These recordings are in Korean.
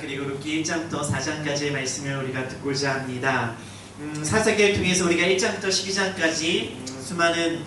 그리고 룻기 1장부터 4장까지의 말씀을 우리가 듣고자 합니다. 사사기를 통해서 우리가 1장부터 12장까지 수많은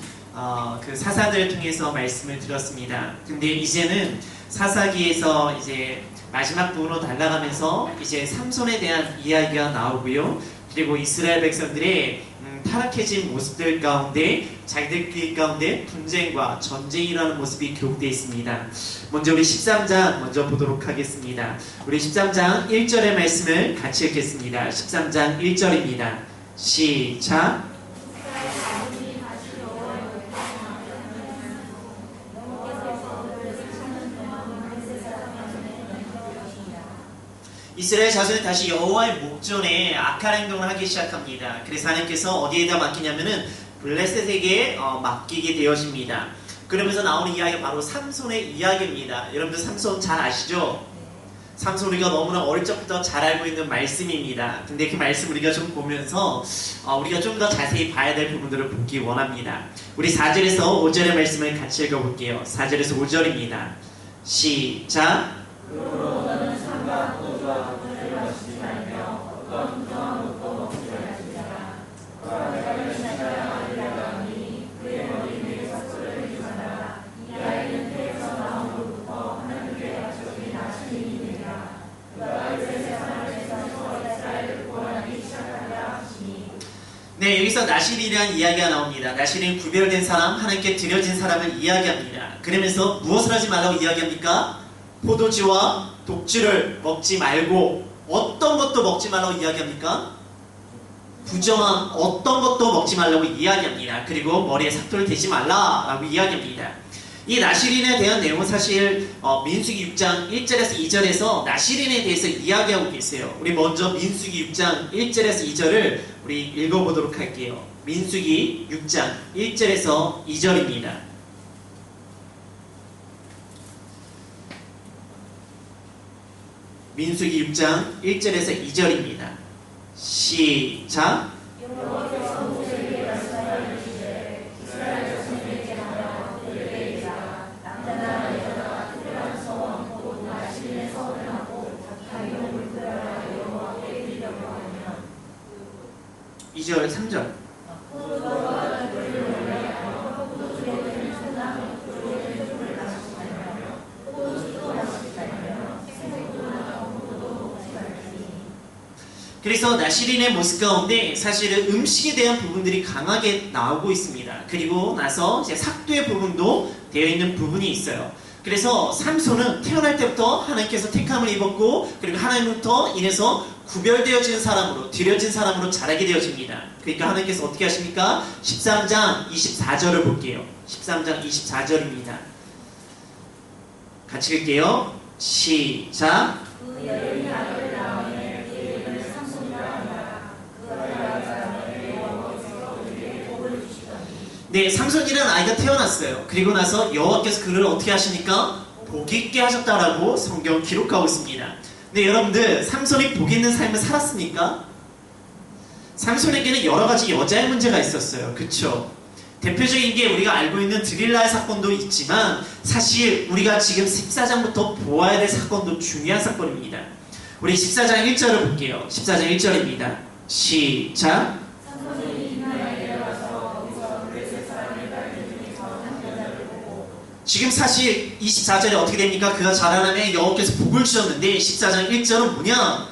그 사사들을 통해서 말씀을 들었습니다. 근데 이제는 사사기에서 이제 마지막 부분으로 달라가면서 이제 삼손에 대한 이야기가 나오고요. 그리고 이스라엘 백성들의 타락해진 모습들 가운데 자기들끼리 가운데 분쟁과 전쟁이 일어나는 모습이 기록되어 있습니다. 먼저 우리 13장 먼저 보도록 하겠습니다. 우리 13장 1절의 말씀을 같이 읽겠습니다. 13장 1절입니다. 시작. 이스라엘 자손이 다시 여호와의 목전에 악한 행동을 하기 시작합니다. 그래서 하나님께서 어디에다 맡기냐면은 블레셋에게 맡기게 되어집니다. 그러면서 나오는 이야기가 바로 삼손의 이야기입니다. 여러분들 삼손 잘 아시죠? 삼손 우리가 너무나 어릴 적부터 잘 알고 있는 말씀입니다. 근데 그 말씀 우리가 좀 보면서 우리가 좀 더 자세히 봐야 될 부분들을 보기 원합니다. 우리 4절에서 5절의 말씀을 같이 읽어볼게요. 4절에서 5절입니다. 시작. 네, 여기서 나실이라는 이야기가 나옵니다. 나실은 구별된 사람, 하나님께 드려진 사람을 이야기합니다. 그러면서 무엇을 하지 말라고 이야기합니까? 포도주와 독주를 먹지 말고 어떤 것도 먹지 말라고 이야기합니까? 부정한 어떤 것도 먹지 말라고 이야기합니다. 그리고 머리에 삭도를 대지 말라라고 이야기합니다. 이 나실인에 대한 내용은 사실 민수기 6장 1절에서 2절에서 나실인에 대해서 이야기하고 계세요. 우리 먼저 민수기 6장 1절에서 2절을 우리 읽어보도록 할게요. 민수기 6장 1절에서 2절입니다. 민수기 6장 1절에서 2절입니다. 시작. 이절 3절. 그래서 나실인의 모습 가운데 사실은 음식에 대한 부분들이 강하게 나오고 있습니다. 그리고 나서 이제 삭도의 부분도 되어 있는 부분이 있어요. 그래서 삼손은 태어날 때부터 하나님께서 택함을 입었고 그리고 하나님부터 인해서 구별되어진 사람으로 드려진 사람으로 자라게 되어집니다. 그러니까 하나님께서 어떻게 하십니까? 13장 24절을 볼게요. 13장 24절입니다. 같이 읽게요. 시작. 네, 삼손이라는 아이가 태어났어요. 그리고 나서 여호와께서 그를 어떻게 하시니까 복 있게 하셨다라고 성경 기록하고 있습니다. 네, 여러분들 삼손이 복 있는 삶을 살았습니까? 삼손에게는 여러 가지 여자의 문제가 있었어요. 그쵸? 대표적인 게 우리가 알고 있는 드릴라의 사건도 있지만 사실 우리가 지금 14장부터 보아야 될 사건도 중요한 사건입니다. 우리 14장 1절을 볼게요. 14장 1절입니다. 시작. 지금 사실 24절에 어떻게 됩니까? 그가 자라남에 여호와께서 복을 주셨는데 14장 1절은 뭐냐?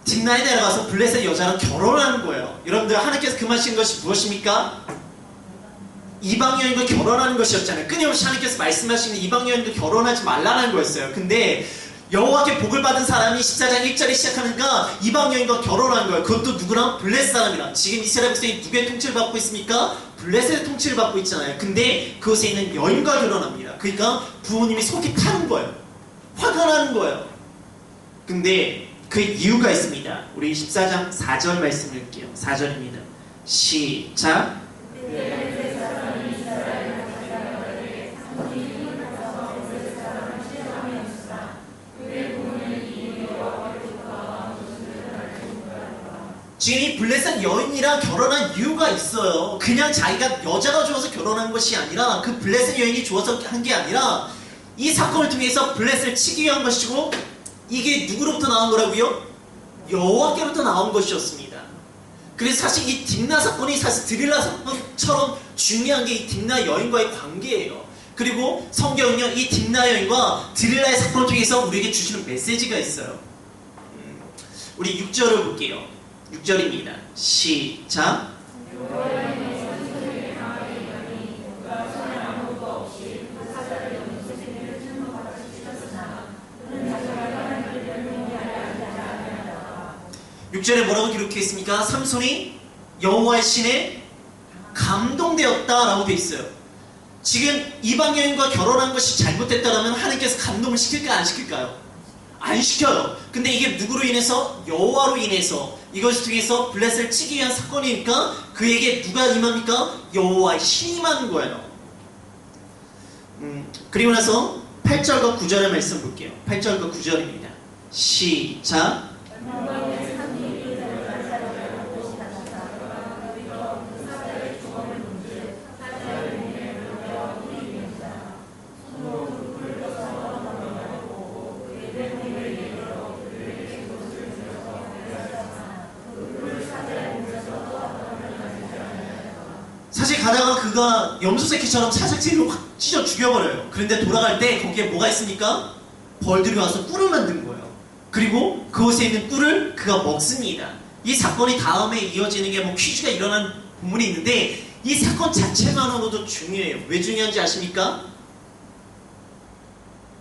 딥나에 내려가서 블레셋 여자랑 결혼하는 거예요. 여러분들 하나님께서 금하신 것이 무엇입니까? 이방 여인과 결혼하는 것이었잖아요. 끊임없이 하나님께서 말씀하시는 이방 여인도 결혼하지 말라는 거였어요. 근데 여호와께 복을 받은 사람이 14장 1절에 시작하는가 이방 여인과 결혼한 거예요. 그것도 누구랑? 블레셋 사람이랑. 지금 이스라엘 백성이 누구의 통치를 받고 있습니까? 블레셋의 통치를 받고 있잖아요. 근데 그곳에 있는 여인과 결혼합니다. 그러니까 부모님이 속이 타는 거예요. 화가 나는 거예요. 근데 그 이유가 있습니다. 우리 14장 4절 말씀 읽게요. 4절입니다. 시작. 지금 이 블레셋 여인이랑 결혼한 이유가 있어요. 그냥 자기가 여자가 좋아서 결혼한 것이 아니라 그 블레셋 여인이 좋아서 한 게 아니라 이 사건을 통해서 블레셋을 치기 위한 것이고 이게 누구로부터 나온 거라고요? 여호와께로부터 나온 것이었습니다. 그래서 사실 이 딥나 사건이 사실 드릴라 사건처럼 중요한 게 이 딥나 여인과의 관계예요. 그리고 성경은요, 이 딥나 여인과 드릴라의 사건을 통해서 우리에게 주시는 메시지가 있어요. 우리 6절을 볼게요. 6절입니다. 시작. 육절에 뭐라고 기록해 있습니까? 삼손이 여호와의 신에 감동되었다라고 되어 있어요. 지금 이방 여인과 결혼한 것이 잘못됐다라면 하나님께서 감동을 시킬까요? 안 시킬까요? 안 시켜요. 근데 이게 누구로 인해서? 여호와로 인해서 이것을 통해서 블레셋을 치기 위한 사건이니까 그에게 누가 임합니까? 여호와의 신이 임하는 거예요. 그리고 나서 8절과 9절의 말씀 볼게요. 8절과 9절입니다. 시작. 사실 가다가 그가 염소새끼처럼 사색제를 확 찢어 죽여버려요. 그런데 돌아갈 때 거기에 뭐가 있습니까? 벌들이 와서 꿀을 만든 거예요. 그리고 그곳에 있는 꿀을 그가 먹습니다. 이 사건이 다음에 이어지는 게 뭐 퀴즈가 일어난 부분이 있는데 이 사건 자체만으로도 중요해요. 왜 중요한지 아십니까?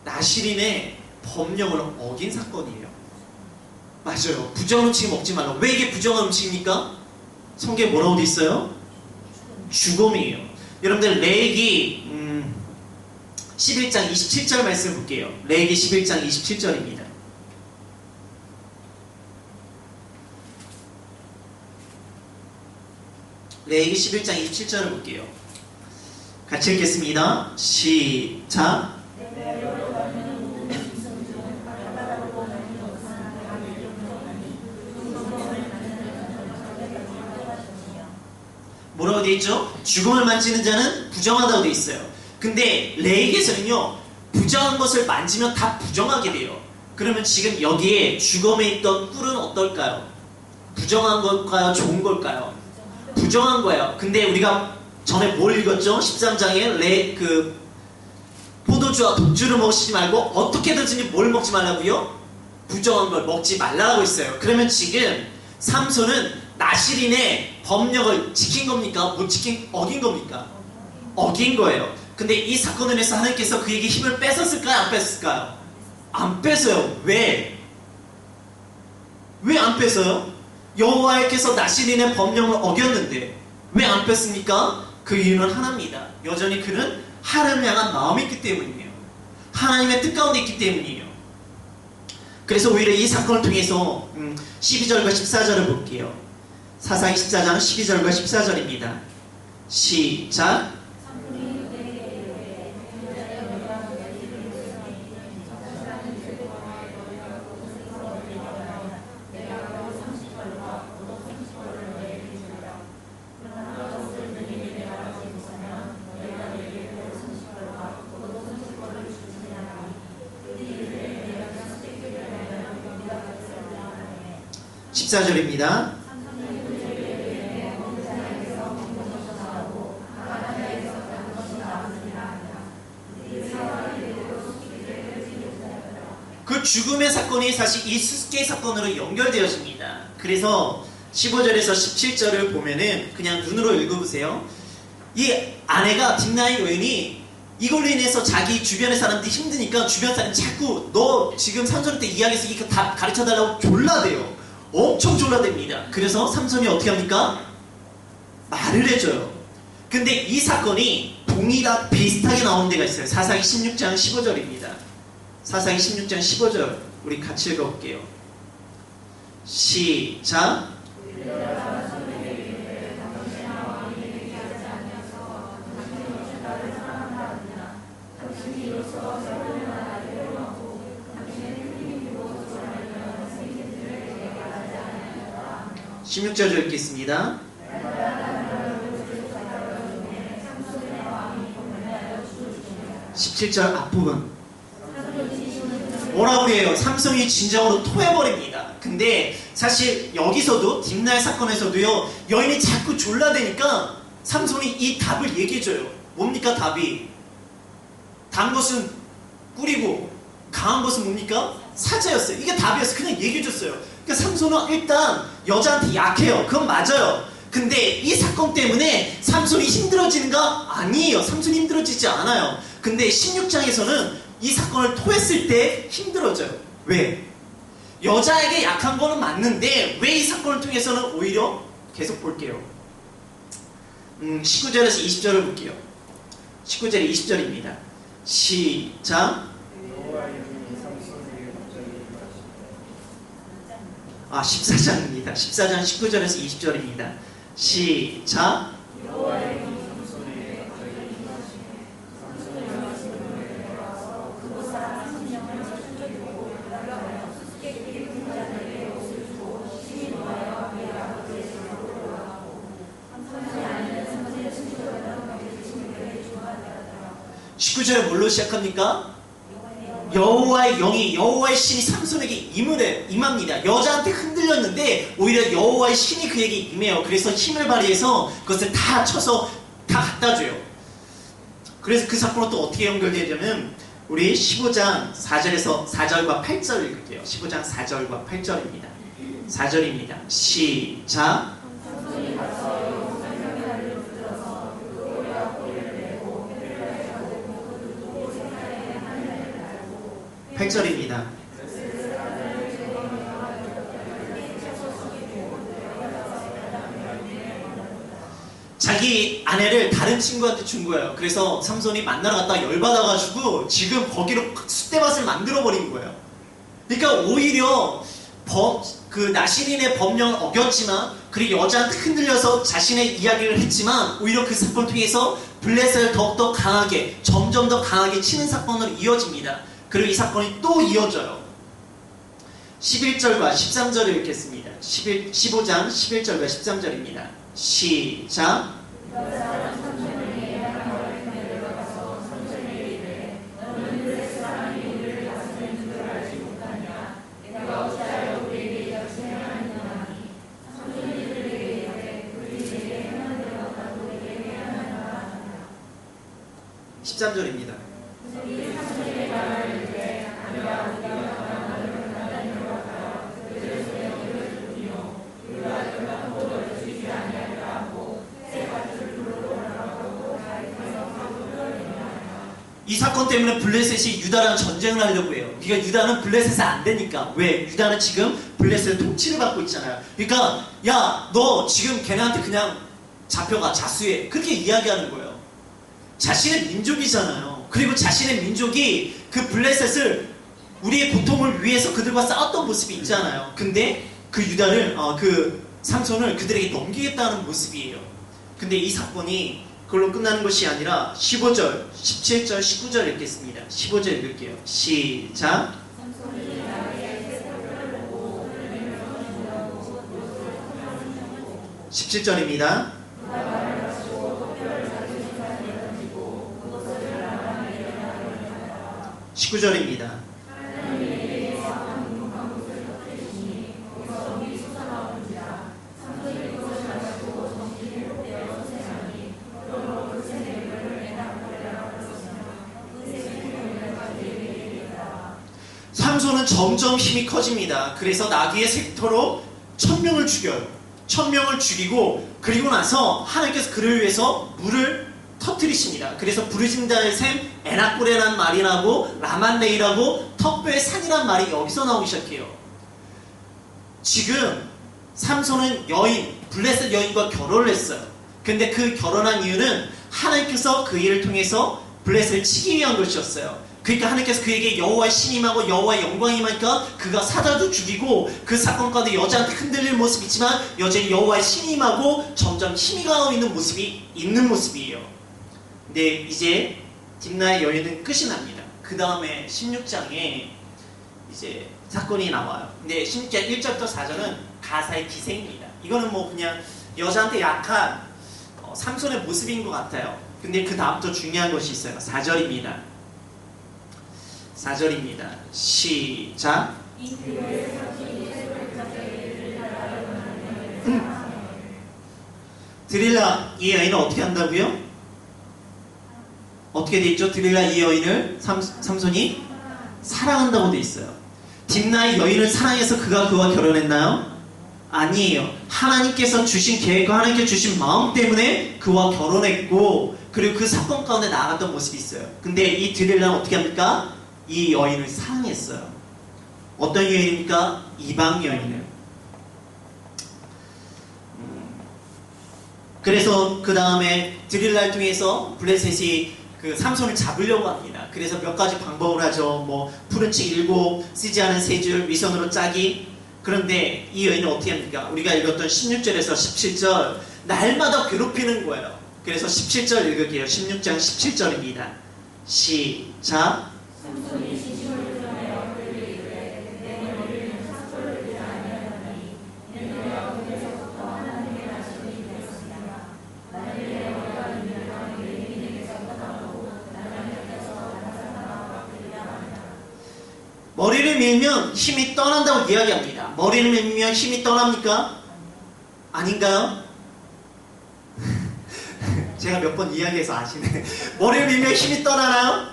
나실인의 법령을 어긴 사건이에요. 맞아요. 부정한 음식 먹지 말라고. 왜 이게 부정한 음식입니까? 성경에 뭐라고 돼 있어요? 죽음이에요. 여러분들 레위기 11장 27절 말씀 볼게요. 레위기 11장 27절입니다. 레위기 11장 27절을 볼게요. 같이 읽겠습니다. 시작. 뭐라고 되어 있죠? 죽음을 만지는 자는 부정하다고 되어 있어요. 근데 레위기에서는요, 부정한 것을 만지면 다 부정하게 돼요. 그러면 지금 여기에 죽음에 있던 꿀은 어떨까요? 부정한 걸까요? 좋은 걸까요? 부정한 거예요. 근데 우리가 전에 뭘 읽었죠? 13장에 포도주와 독주를 먹지 말고 어떻게든지 뭘 먹지 말라고요? 부정한 걸 먹지 말라고 했어요. 그러면 지금 삼손은 나실인의 법령을 지킨 겁니까? 못 지킨, 어긴 겁니까? 어긴 거예요. 근데 이 사건을 해서 하나님께서 그에게 힘을 뺏었을까요? 안 뺏었을까요? 안 뺏어요. 왜? 왜 안 뺏어요? 여호와께서 나실인의 법령을 어겼는데 왜 안 뺐습니까? 그 이유는 하나입니다. 여전히 그는 하나님을 향한 마음이 있기 때문이에요. 하나님의 뜻 가운데 있기 때문이에요. 그래서 오히려 이 사건을 통해서 12절과 14절을 볼게요. 사사기 14장 12절과 14절입니다. 시작. (14절입니다) 그 죽음의 사건이 사실 이 수수께의 사건으로 연결되어집니다. 그래서 15절에서 17절을 보면은 그냥 눈으로 읽어보세요. 이 아내가 딥나의 여인이 이걸로 인해서 자기 주변의 사람들이 힘드니까 주변 사람이 자꾸 너 지금 삼손한테 이야기해서 이거 다 가르쳐달라고 졸라대요. 엄청 졸라댑니다. 그래서 삼손이 어떻게 합니까? 말을 해줘요. 근데 이 사건이 동일하게 비슷하게 나오는 데가 있어요. 사사기 16장 15절입니다. 사사기 16장 15절 우리 같이 읽어볼게요. 시작. (16절) 읽겠습니다. (17절) 앞부분 뭐라고 그래요? 삼손이 진정으로 토해버립니다. 근데 사실 여기서도 딥나의 사건에서도요, 여인이 자꾸 졸라대니까 삼손이 이 답을 얘기해줘요. 뭡니까 답이? 단 것은 꿀이고 강한 것은 뭡니까? 사자였어요. 이게 답이었어요. 그냥 얘기해줬어요. 그러니까 삼손은 일단 여자한테 약해요. 그건 맞아요. 근데 이 사건 때문에 삼손이 힘들어지는가? 아니에요. 삼손이 힘들어지지 않아요. 근데 16장에서는 이 사건을 토했을 때 힘들어져요. 왜? 여자에게 약한 거는 맞는데 왜 이 사건을 통해서는 오히려 계속 볼게요. 19절에서 20절을 볼게요. 19절에 20절입니다. 시작. 14장입니다. 14장 19절에서 20절입니다. 시작. (19절에) 뭘로 시작합니까? 여호와의 영이, 여호와의 신이 삼손에게 임합니다. 여자한테 흔들렸는데 오히려 여호와의 신이 그에게 임해요. 그래서 힘을 발휘해서 그것을 다 쳐서 다 갖다줘요. 그래서 그 사건은 또 어떻게 연결되냐면 우리 15장 4절과 8절 읽을게요. 15장 4절과 8절입니다. 4절입니다. 시작. 8절입니다. 자기 아내를 다른 친구한테 준 거예요. 그래서 삼손이 만나러 갔다가 열받아가지고 지금 거기로 숫대밭을 만들어버린 거예요. 그러니까 오히려 나시린의 법령을 어겼지만 그리고 여자한테 흔들려서 자신의 이야기를 했지만 오히려 그 사건을 통해서 블레셋을 더욱더 강하게 점점 더 강하게 치는 사건으로 이어집니다. 그리고 이 사건이 또 이어져요. 11절과 13절을 읽겠습니다. 15장 11절과 13절입니다. 시작. (13절입니다) 이 사건 때문에 블레셋이 유다랑 전쟁을 하려고 해요. 그러니까 유다는 블레셋이 안 되니까. 왜? 유다는 지금 블레셋의 통치를 받고 있잖아요. 그러니까 야, 너 지금 걔네한테 그냥 잡혀가, 자수해. 그렇게 이야기하는 거예요. 자신의 민족이잖아요. 그리고 자신의 민족이 그 블레셋을 우리의 고통을 위해서 그들과 싸웠던 모습이 있잖아요. 근데 그 유다를 그 삼손을 그들에게 넘기겠다는 모습이에요. 근데 이 사건이 그걸로 끝나는 것이 아니라 15절, 17절, 19절 읽겠습니다. 15절 읽을게요. 시작. 17절입니다. (19절입니다) 삼손은 점점 힘이 커집니다. 그래서 나귀의 섹터로 1000명을 죽여요. 1000명을 죽이고 그리고 나서 하나님께서 그를 위해서 물을 터뜨리십니다. 그래서 부르짖는 샘 에나꼬레라는 말이 나고 라만레이라고 턱뼈의 산이라는 말이 여기서 나오기 시작해요. 지금 삼손은 블레셋 여인과 결혼을 했어요. 근데 그 결혼한 이유는 하나님께서 그 일을 통해서 블레셋을 치기 위한 것이었어요. 그러니까 하나님께서 그에게 여호와의 신임하고 여호와의 영광이 임하니까 그가 사자도 죽이고 그 사건 가운데 여자한테 흔들릴 모습이 있지만 여전히 여호와의 신임하고 점점 힘이 가고 있는 모습이에요. 근데 이제 딥나의 여인은 끝이 납니다. 그 다음에 16장에 이제 사건이 나와요. 근데 16장 1절부터 4절은 가사의 기생입니다. 이거는 뭐 그냥 여자한테 약한 삼손의 모습인 것 같아요. 근데 그 다음부터 중요한 것이 있어요. 4절입니다. 4절입니다. 시작. 드릴라 이 여인을 어떻게 한다고요? 어떻게 돼 있죠? 드릴라 이 여인을 삼손이 사랑한다고 돼 있어요. 딥나의 여인을 사랑해서 그가 그와 결혼했나요? 아니에요. 하나님께서 주신 계획과 하나님께 주신 마음 때문에 그와 결혼했고, 그리고 그 사건 가운데 나아갔던 모습이 있어요. 근데 이 드릴라는 어떻게 합니까? 이 여인을 사랑했어요. 어떤 여인입니까? 이방 여인을. 그래서 그 다음에 드릴라를 통해서 블레셋이 그 삼손을 잡으려고 합니다. 그래서 몇 가지 방법을 하죠. 뭐 푸른 치 7, 쓰지 않은 3줄, 위선으로 짜기. 그런데 이 여인은 어떻게 합니까? 우리가 읽었던 16절에서 17절, 날마다 괴롭히는 거예요. 그래서 17절 읽을게요. 16장 17절입니다. 시작. 머리를 밀면 힘이 떠난다고 이야기합니다. 머리를 밀면 힘이 떠납니까? 아닌가요? 제가 몇 번 이야기해서 아시네. 머리를 밀면 힘이 떠나나요?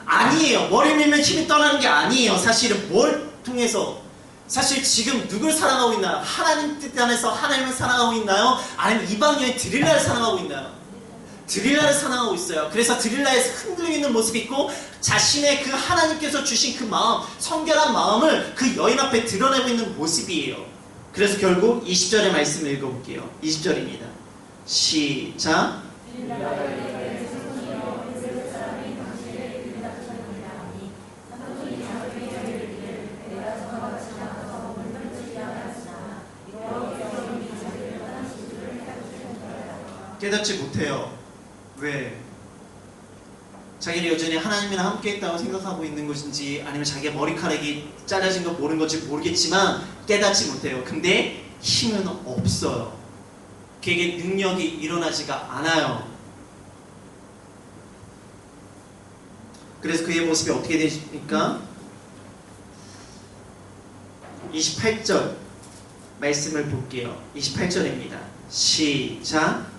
아니에요. 머리를 밀면 힘이 떠나는 게 아니에요. 사실은 뭘 통해서? 사실 지금 누굴 사랑하고 있나요? 하나님 뜻 안에서 하나님을 사랑하고 있나요? 아니면 이방 여인 드릴라를 사랑하고 있나요? 드릴라를 사랑하고 있어요. 그래서 드릴라에서 흔들리고 있는 모습이 있고, 자신의 그 하나님께서 주신 그 마음, 성결한 마음을 그 여인 앞에 드러내고 있는 모습이에요. 그래서 결국 20절의 말씀을 읽어볼게요. 20절입니다. 시작. 깨닫지 못해요. 왜? 자기는 여전히 하나님이랑 함께 있다고 생각하고 있는 것인지, 아니면 자기의 머리카락이 잘라진 거 모르는 건지 모르겠지만 깨닫지 못해요. 근데 힘은 없어요. 그에게 능력이 일어나지가 않아요. 그래서 그의 모습이 어떻게 되십니까? 28절 말씀을 볼게요. 28절입니다. 시작.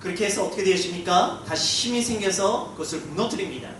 그렇게 해서 어떻게 되십니까? 다시 힘이 생겨서 그것을 무너뜨립니다.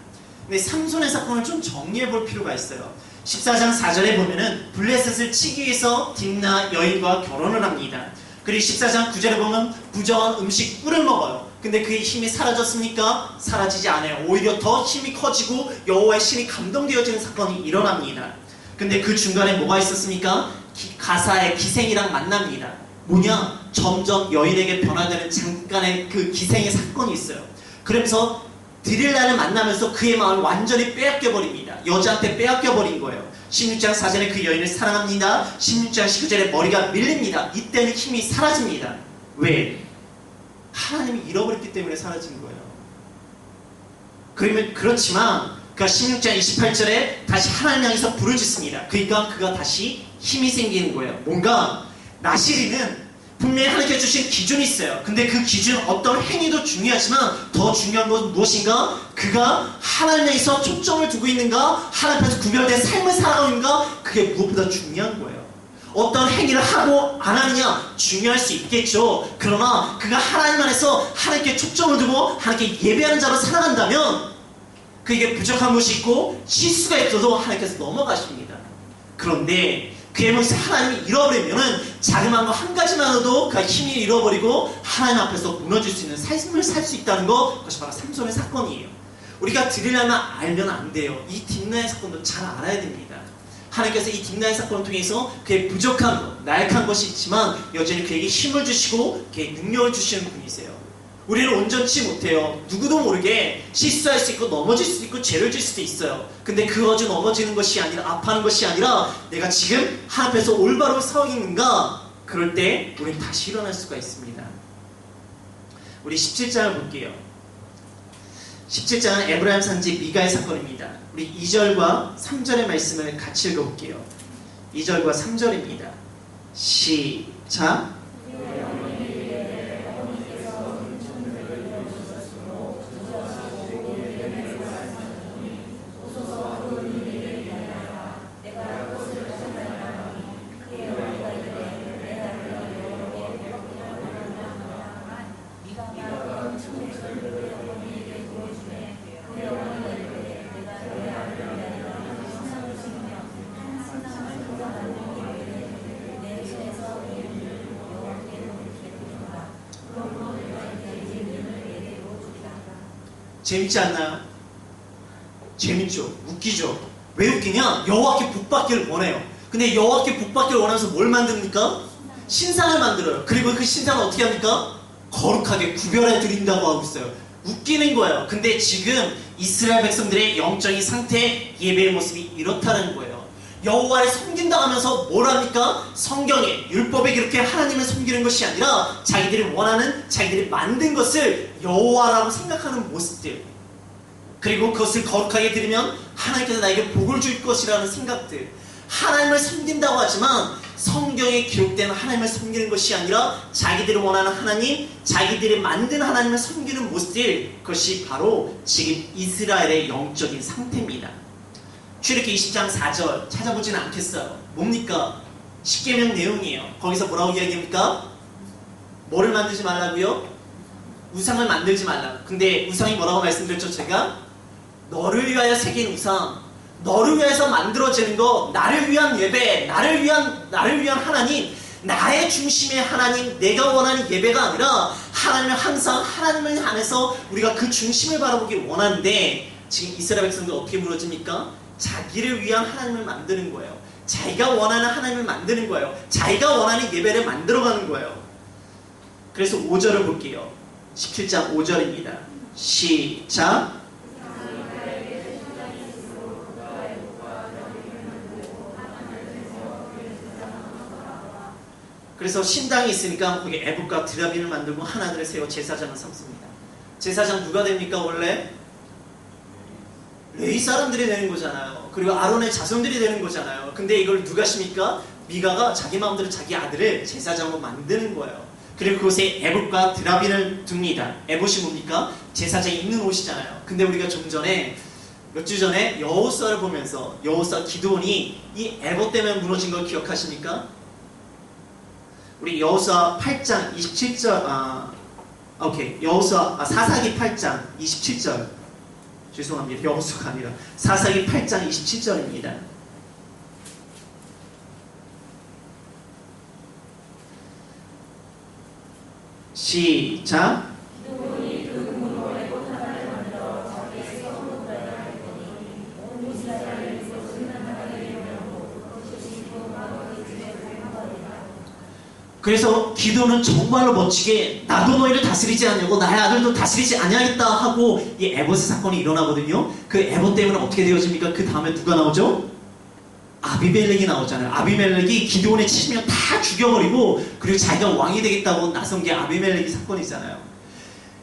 근데 삼손의 사건을 좀 정리해 볼 필요가 있어요. 14장 4절에 보면은 블레셋을 치기 위해서 딥나 여인과 결혼을 합니다. 그리고 14장 9절에 보면 부정한 음식 꿀을 먹어요. 근데 그의 힘이 사라졌습니까? 사라지지 않아요. 오히려 더 힘이 커지고 여호와의 신이 감동되어지는 사건이 일어납니다. 근데 그 중간에 뭐가 있었습니까? 가사의 기생이랑 만납니다. 뭐냐? 점점 여인에게 변화되는 잠깐의 그 기생의 사건이 있어요. 그러면서 드릴라를 만나면서 그의 마음을 완전히 빼앗겨버립니다. 여자한테 빼앗겨버린 거예요. 16장 4절에 그 여인을 사랑합니다. 16장 19절에 머리가 밀립니다. 이때는 힘이 사라집니다. 왜? 하나님이 잃어버렸기 때문에 사라진 거예요. 그렇지만 그가 16장 28절에 다시 하나님 향해서 부르짖습니다. 그러니까 그가 다시 힘이 생기는 거예요. 뭔가 나시리는 분명히 하나님께 주신 기준이 있어요. 근데 그 기준, 어떤 행위도 중요하지만 더 중요한 것은 무엇인가? 그가 하나님에서 초점을 두고 있는가? 하나님 앞에서 구별된 삶을 살아가고 있는가? 그게 무엇보다 중요한 거예요. 어떤 행위를 하고 안 하느냐 중요할 수 있겠죠. 그러나 그가 하나님 안에서 하나님께 초점을 두고 하나님께 예배하는 자로 살아간다면 그에게 부족한 것이 있고 실수가 있어도 하나님께서 넘어가십니다. 그런데 그의 모습 하나님이 잃어버리면은 자그마한 거 한 가지만으로도 그 힘이 잃어버리고 하나님 앞에서 무너질 수 있는 삶을 살 수 있다는 것, 그것이 바로 삼손의 사건이에요. 우리가 드릴라만 알면 안 돼요. 이 딥나의 사건도 잘 알아야 됩니다. 하나님께서 이 딥나의 사건을 통해서 그의 부족한 것, 나약한 것이 있지만 여전히 그에게 힘을 주시고 그에게 능력을 주시는 분이세요. 우리는 온전치 못해요. 누구도 모르게 실수할 수 있고 넘어질 수도 있고 죄를 질 수도 있어요. 근데 그 어제 넘어지는 것이 아니라, 아파하는 것이 아니라 내가 지금 하나님 앞에서 올바로 서 있는가? 그럴 때 우리는 다시 일어날 수가 있습니다. 우리 17장을 볼게요. 17장은 에브라임 산지 미가의 사건입니다. 우리 2절과 3절의 말씀을 같이 읽어볼게요. 2절과 3절입니다. 시작. 재밌지 않나요? 재밌죠? 웃기죠? 왜 웃기냐? 여호와께 복받기를 원해요. 근데 여호와께 복받기를 원하면서 뭘 만듭니까? 신상을 만들어요. 그리고 그 신상을 어떻게 합니까? 거룩하게 구별해 드린다고 하고 있어요. 웃기는 거예요. 근데 지금 이스라엘 백성들의 영적인 상태, 예배의 모습이 이렇다는 거예요. 여호와를 섬긴다 하면서 뭘 합니까? 성경에, 율법에 그렇게 하나님을 섬기는 것이 아니라 자기들이 원하는, 자기들이 만든 것을 여호와라고 생각하는 모습들, 그리고 그것을 거룩하게 드리면 하나님께서 나에게 복을 줄 것이라는 생각들, 하나님을 섬긴다고 하지만 성경에 기록된 하나님을 섬기는 것이 아니라 자기들이 원하는 하나님, 자기들이 만든 하나님을 섬기는 모습들, 그것이 바로 지금 이스라엘의 영적인 상태입니다. 출애굽기 20장 4절 찾아보지는 않겠어요. 뭡니까? 십계명 내용이에요. 거기서 뭐라고 이야기합니까? 뭐를 만들지 말라고요? 우상을 만들지 말라고. 근데 우상이 뭐라고 말씀드렸죠? 제가 너를 위하여 새긴 우상, 너를 위해서 만들어지는 거, 나를 위한 예배, 나를 위한 하나님, 나의 중심의 하나님, 내가 원하는 예배가 아니라 하나님을 항상 하나님을 향해서 우리가 그 중심을 바라보길 원하는데, 지금 이스라엘 백성들 어떻게 무너집니까? 자기를 위한 하나님을 만드는 거예요. 자기가 원하는 하나님을 만드는 거예요. 자기가 원하는 예배를 만들어가는 거예요. 그래서 5절을 볼게요. 17장 5절입니다. 시작. 그래서 신당이 있으니까 거기 애봇과 드라빔을 만들고 하나들을 세워 제사장을 삼습니다. 제사장 누가 됩니까 원래? 레위 사람들이 되는 거잖아요. 그리고 아론의 자손들이 되는 거잖아요. 근데 이걸 누가 하십니까? 미가가 자기 마음대로 자기 아들을 제사장으로 만드는 거예요. 그리고 그곳에 에봇과 드라빔을 둡니다. 에봇이 뭡니까? 제사장이 입는 옷이잖아요. 근데 우리가 좀 전에, 몇 주 전에 여호수아를 보면서 여호수아 기드온이 이 에봇 때문에 무너진 걸 기억하십니까? 우리 여호수아 8장 27절, 여호수아 사사기 8장 27절, 죄송합니다. 여호수아가 아니라 사사기 8장 27절입니다. 시작. 그래서 기도는 정말로 멋지게 나도 너희를 다스리지 않냐고 나의 아들도 다스리지 아니하겠다 하고 이 에봇의 사건이 일어나거든요. 그 에봇 때문에 어떻게 되어집니까? 그 다음에 누가 나오죠? 아비멜렉이 나오잖아요. 아비멜렉이 기드온의 70명 다 죽여버리고 그리고 자기가 왕이 되겠다고 나선 게 아비멜렉이 사건이잖아요.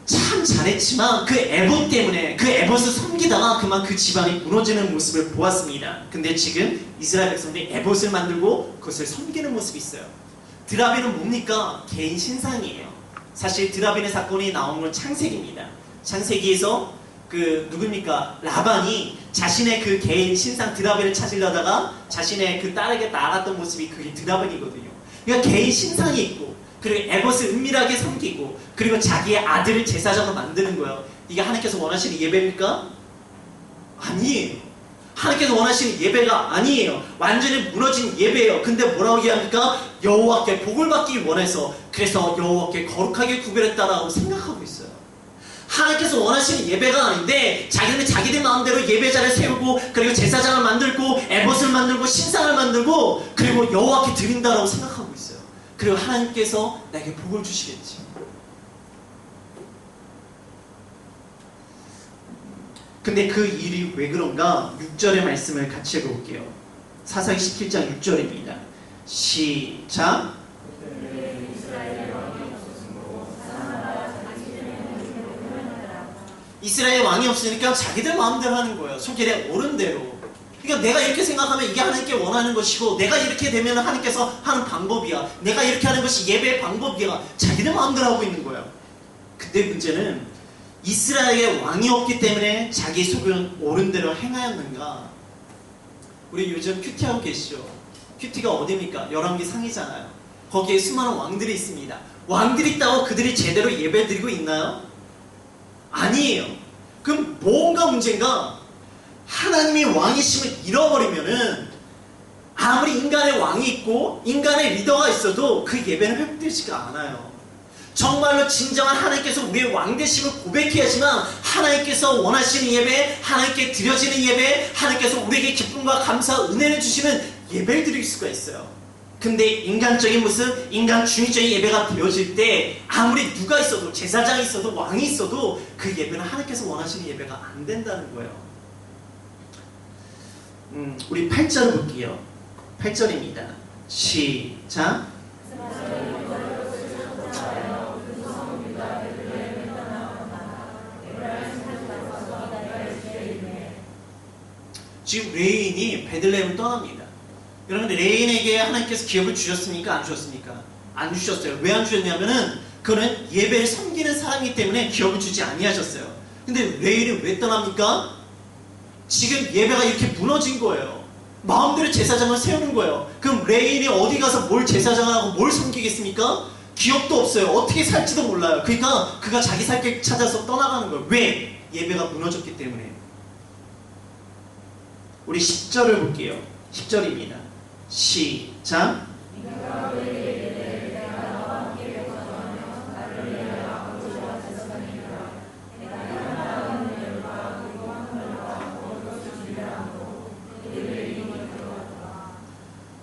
참 잘했지만 그 에봇 때문에 그 에봇을 섬기다가 그만 그 집안이 무너지는 모습을 보았습니다. 근데 지금 이스라엘 백성들이 에봇을 만들고 그것을 섬기는 모습이 있어요. 드라빔은 뭡니까? 개인 신상이에요. 사실 드라빔의 사건이 나온 건 창세기입니다. 창세기에서 그 누굽니까? 라반이 자신의 그 개인 신상 드라빔을 찾으려다가 자신의 그 딸에게 나갔던 모습이 그게 드라빔이거든요. 그러니까 개인 신상이 있고 그리고 에봇을 은밀하게 섬기고 그리고 자기의 아들을 제사장으로 만드는 거예요. 이게 하나님께서 원하시는 예배입니까? 아니에요. 하나님께서 원하시는 예배가 아니에요. 완전히 무너진 예배예요. 근데 뭐라고 얘기합니까? 여호와께 복을 받기 원해서 그래서 여호와께 거룩하게 구별했다라고 생각하고 있어요. 하나님께서 원하시는 예배가 아닌데 자기는 자기들 마음대로 예배자를 세우고 그리고 제사장을 만들고 에봇을 만들고 신상을 만들고 그리고 여호와께 드린다라고 생각하고 있어요. 그리고 하나님께서 나에게 복을 주시겠지. 근데 그 일이 왜 그런가? 6절의 말씀을 같이 읽어볼게요. 사사기 17장 6절입니다. 시작. 이스라엘 왕이 없으니까 자기들 마음대로 하는 거예요. 손길에 오른 대로. 그러니까 내가 이렇게 생각하면 이게 하나님께 원하는 것이고, 내가 이렇게 되면 하나님께서 하는 방법이야. 내가 이렇게 하는 것이 예배의 방법이야. 자기들 마음대로 하고 있는 거예요. 근데 문제는 이스라엘에 왕이 없기 때문에 자기 속은 옳은 대로 행하였는가? 우리 요즘 큐티하고 계시죠? 큐티가 어디입니까? 열왕기 상이잖아요. 거기에 수많은 왕들이 있습니다. 왕들이 있다고 그들이 제대로 예배 드리고 있나요? 아니에요. 그럼 뭔가 문제인가? 하나님이 왕이심을 잃어버리면은 아무리 인간의 왕이 있고 인간의 리더가 있어도 그 예배는 회복되지가 않아요. 정말로 진정한 하나님께서 우리의 왕되심을 고백해야지만 하나님께서 원하시는 예배, 하나님께 드려지는 예배, 하나님께서 우리에게 기쁨과 감사, 은혜를 주시는 예배를 드릴 수가 있어요. 근데 인간적인 모습, 인간 중의적인 예배가 되어질 때 아무리 누가 있어도, 제사장이 있어도 왕이 있어도 그 예배는 하나님께서 원하시는 예배가 안 된다는 거예요. 우리 8절 볼게요. 8절입니다. 시작. 지금 레인이 베들레헴을 떠납니다. 여러분, 레인에게 하나님께서 기업을 주셨습니까? 안 주셨습니까? 안 주셨어요. 왜 안 주셨냐면은 그는 예배를 섬기는 사람이기 때문에 기업을 주지 아니하셨어요. 근데 레인이 왜 떠납니까? 지금 예배가 이렇게 무너진 거예요. 마음대로 제사장을 세우는 거예요. 그럼 레인이 어디 가서 뭘 제사장을 하고 뭘 섬기겠습니까? 기업도 없어요. 어떻게 살지도 몰라요. 그러니까 그가 자기 살 길 찾아서 떠나가는 거예요. 왜? 예배가 무너졌기 때문에. 우리 10절을 볼게요. 10절입니다. 시작.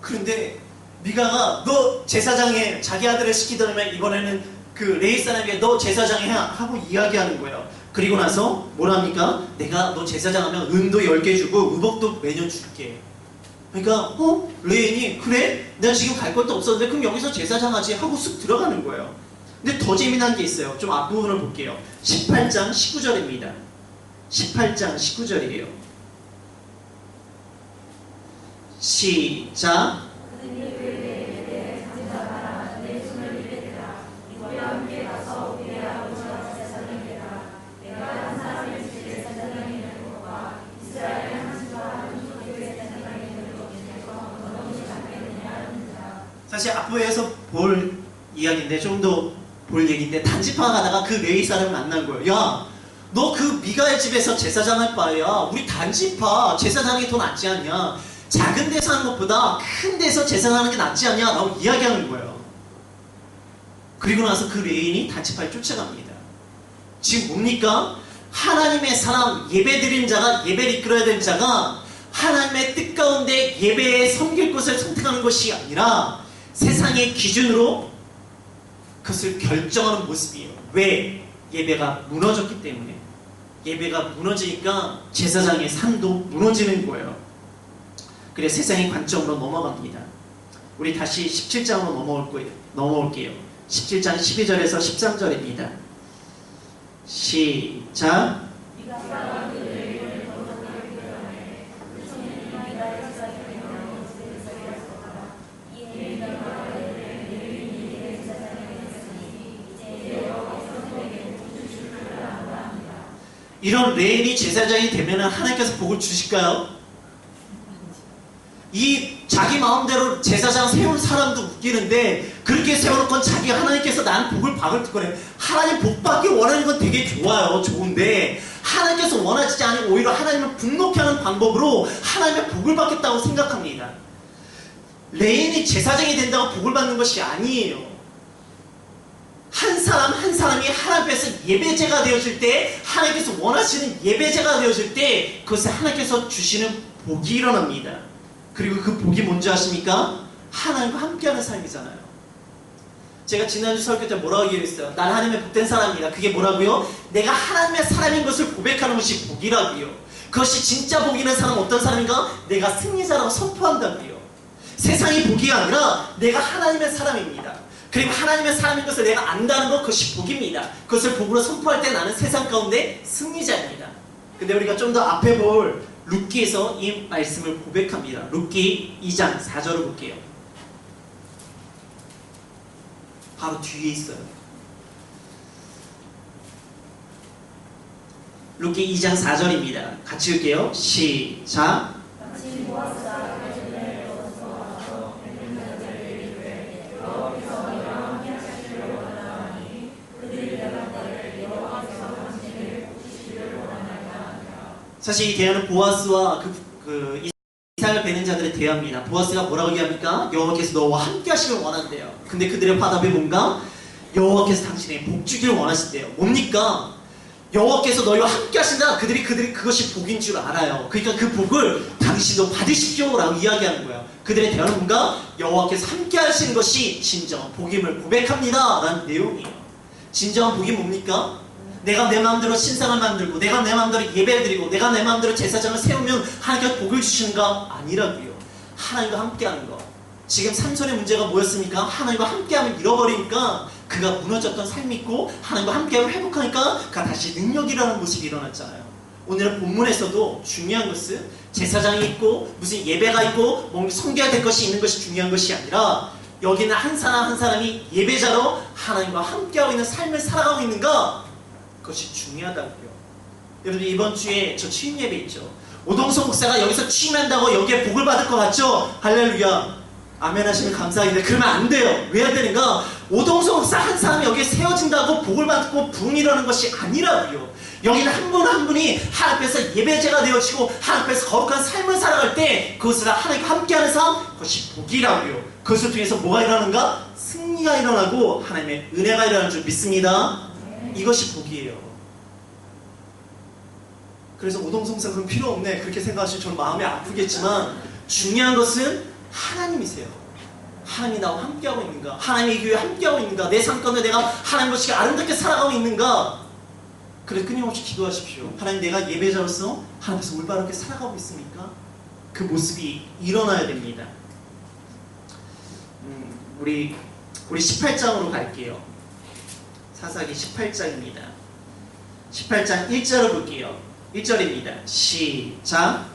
그런데 미가가 너 제사장에, 자기 아들을 시키더니만 이번에는 그 레위 사람에게 너 제사장에 하고 이야기하는 거예요. 그리고 나서 뭐랍니까? 내가 너 제사장 하면 은도 10개 주고 의복도 매년 줄게. 그러니까 레인이 그래? 내가 지금 갈 것도 없었는데 그럼 여기서 제사장 하지 하고 쑥 들어가는 거예요. 근데 더 재미난 게 있어요. 좀 앞부분을 볼게요. 18장 19절입니다. 18장 19절이에요. 시작. 사실 앞부에서 볼 이야기인데, 좀 더 볼 얘기인데, 단지파 가다가 그 레위 사람을 만난 거예요. 야, 너 그 미가의 집에서 제사장 할 바에야 우리 단지파 제사장이 더 낫지 않냐? 작은 데서 하는 것보다 큰 데서 제사장하는 게 낫지 않냐? 라고 이야기하는 거예요. 그리고 나서 그 레인이 단지파에 쫓아갑니다. 지금 뭡니까? 하나님의 사람, 예배 드리는 자가, 예배를 이끌어야 되는 자가 하나님의 뜻 가운데 예배에 섬길 곳을 선택하는 것이 아니라 세상의 기준으로 그것을 결정하는 모습이에요. 왜? 예배가 무너졌기 때문에. 예배가 무너지니까 제사장의 삶도 무너지는 거예요. 그래서 세상의 관점으로 넘어갑니다. 우리 다시 17장으로 넘어올게요. 17장 12절에서 13절입니다. 시작. 이런 레인이 제사장이 되면 하나님께서 복을 주실까요? 이 자기 마음대로 제사장 세운 사람도 웃기는데, 그렇게 세워놓고 자기가 하나님께서 난 복을 받을 거래. 하나님 복 받기 원하는 건 되게 좋아요. 좋은데 하나님께서 원하지 않으면 오히려 하나님을 분노케 하는 방법으로 하나님의 복을 받겠다고 생각합니다. 레인이 제사장이 된다고 복을 받는 것이 아니에요. 한 사람 한 사람이 하나님께서 예배제가 되어질 때, 하나님께서 원하시는 예배제가 되어질 때 그것을 하나님께서 주시는 복이 일어납니다. 그리고 그 복이 뭔지 아십니까? 하나님과 함께하는 삶이잖아요. 제가 지난주 설교 때 뭐라고 얘기했어요? 난 하나님의 복된 사람이다. 그게 뭐라고요? 내가 하나님의 사람인 것을 고백하는 것이 복이라고요. 그것이 진짜 복 있는 사람은 어떤 사람인가? 내가 승리자라고 선포한다고요. 세상이 복이 아니라 내가 하나님의 사람입니다. 그리고 하나님의 사람인 것을 내가 안다는 것, 그것이 복입니다. 그것을 복으로 선포할 때 나는 세상 가운데 승리자입니다. 근데 우리가 좀 더 앞에 볼 룻기에서 이 말씀을 고백합니다. 룻기 2장 4절을 볼게요. 바로 뒤에 있어요. 룻기 2장 4절입니다. 같이 읽게요. 시작. 사실 이 대화는 보아스와 이삭을 베는 자들의 대화입니다. 보아스가 뭐라고 얘기합니까? 여호와께서 너와 함께 하시길 원한대요. 근데 그들의 화답이 뭔가? 여호와께서 당신의 복 주기를 원하신대요. 뭡니까? 여호와께서 너희와 함께 하신다. 그들이 그것이 복인 줄 알아요. 그러니까 그 복을 당신도 받으십시오 라고 이야기하는 거예요. 그들의 대화는 뭔가? 여호와께서 함께 하시는 것이 진정한 복임을 고백합니다 라는 내용이에요. 진정한 복이 뭡니까? 내가 내 마음대로 신상을 만들고 내가 내 마음대로 예배를 드리고 내가 내 마음대로 제사장을 세우면 하나님께서 복을 주시는가? 아니라고요. 하나님과 함께하는 거. 지금 삼손의 문제가 뭐였습니까? 하나님과 함께하면 잃어버리니까 그가 무너졌던 삶이 있고 하나님과 함께하면 회복하니까 그가 다시 능력이라는 모습이 일어났잖아요. 오늘은 본문에서도 중요한 것은 제사장이 있고 무슨 예배가 있고 뭔가 성교가 될 것이 있는 것이 중요한 것이 아니라 여기는 한 사람 한 사람이 예배자로 하나님과 함께하고 있는 삶을 살아가고 있는가? 그것이 중요하다고요. 여러분 이번 주에 저 취임 예배 있죠. 오동석 목사가 여기서 취임한다고 여기에 복을 받을 것 같죠? 할렐루야. 아멘 하시면 감사합니다. 그러면 안 돼요. 왜 안 되는가? 오동석 목사 한 사람이 여기에 세워진다고 복을 받고 부흥이 일어나는 것이 아니라고요. 여기는 한 분 한 분이 하나님 앞에서 예배자가 되어지고 하나님 앞에서 거룩한 삶을 살아갈 때 그것을 하나님과 함께하는 삶, 그것이 복이라고요. 그것을 통해서 뭐가 일어나는가? 승리가 일어나고 하나님의 은혜가 일어나는 줄 믿습니다. 이것이 복이에요. 그래서 오동성사 그럼 필요 없네 그렇게 생각하시면 저는 마음이 아프겠지만 중요한 것은 하나님이세요. 하나님이 나와 함께하고 있는가? 하나님의 교회에 함께하고 있는가? 내 삶 가운데 내가 하나님 것이 아름답게 살아가고 있는가? 그래서 끊임없이 기도하십시오. 하나님 내가 예배자로서 하나님께서 올바르게 살아가고 있습니까? 그 모습이 일어나야 됩니다. 우리 18장으로 갈게요. 사사기 18장입니다. 18장 1절을 볼게요. 1절입니다. 시작.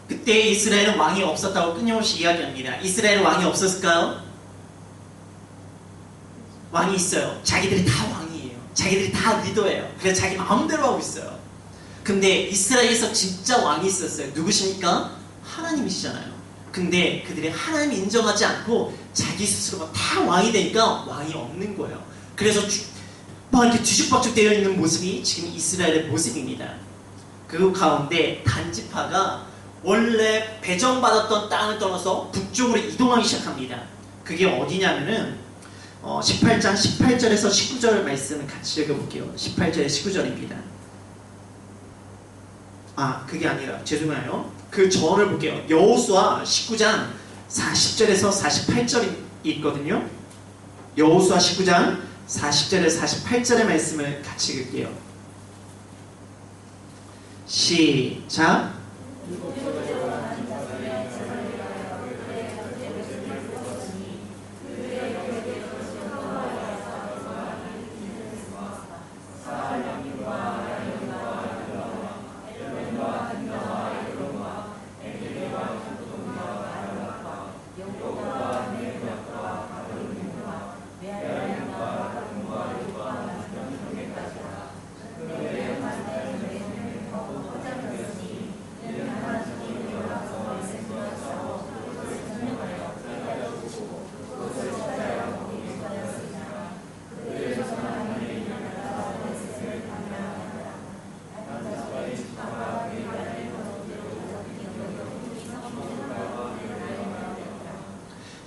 그때 이스라엘은 왕이 없었다고 끊임없이 이야기합니다. 이스라엘은 왕이 없었을까요? 왕이 있어요. 자기들이 다 왕이에요. 자기들이 다 리더예요. 그래서 자기 마음대로 하고 있어요. 근데 이스라엘에서 진짜 왕이 있었어요. 누구십니까? 하나님이시잖아요. 근데 그들이 하나님 인정하지 않고 자기 스스로가 다 왕이 되니까 왕이 없는 거예요. 그래서 막 이렇게 뒤죽박죽 되어 있는 모습이 지금 이스라엘의 모습입니다. 그 가운데 단지파가 원래 배정받았던 땅을 떠나서 북쪽으로 이동하기 시작합니다. 그게 어디냐면은 18장 18절에서 19절 말씀을 같이 읽어볼게요. 18절에 19절입니다. 그게 아니라 죄송해요. 그 절을 볼게요. 여호수아 19장 40절에서 48절이 있거든요. 여호수아 19장 40절에서 48절의 말씀을 같이 읽을게요. 시작.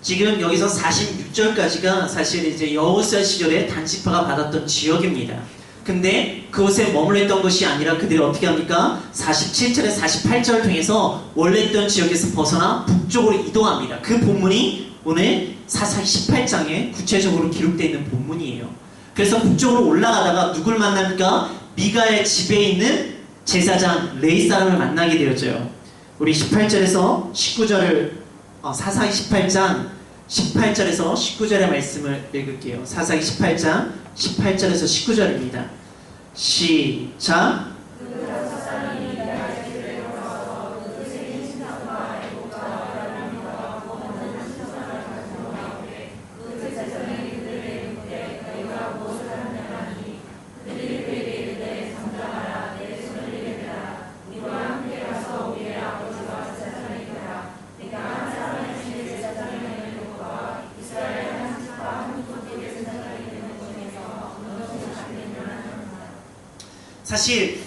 지금 여기서 46절까지가 사실 이제 여호수아 시절에 단지파가 받았던 지역입니다. 근데 그곳에 머물렀던 것이 아니라 그들이 어떻게 합니까? 47절에 48절을 통해서 원래 있던 지역에서 벗어나 북쪽으로 이동합니다. 그 본문이 오늘 사사기 18장에 구체적으로 기록되어 있는 본문이에요. 그래서 북쪽으로 올라가다가 누굴 만납니까? 미가의 집에 있는 제사장 레위 사람을 만나게 되어져요. 우리 18절에서 19절을 사사기 18장 18절에서 19절의 말씀을 읽을게요. 사사기 18장 18절에서 19절입니다. 시작. 사실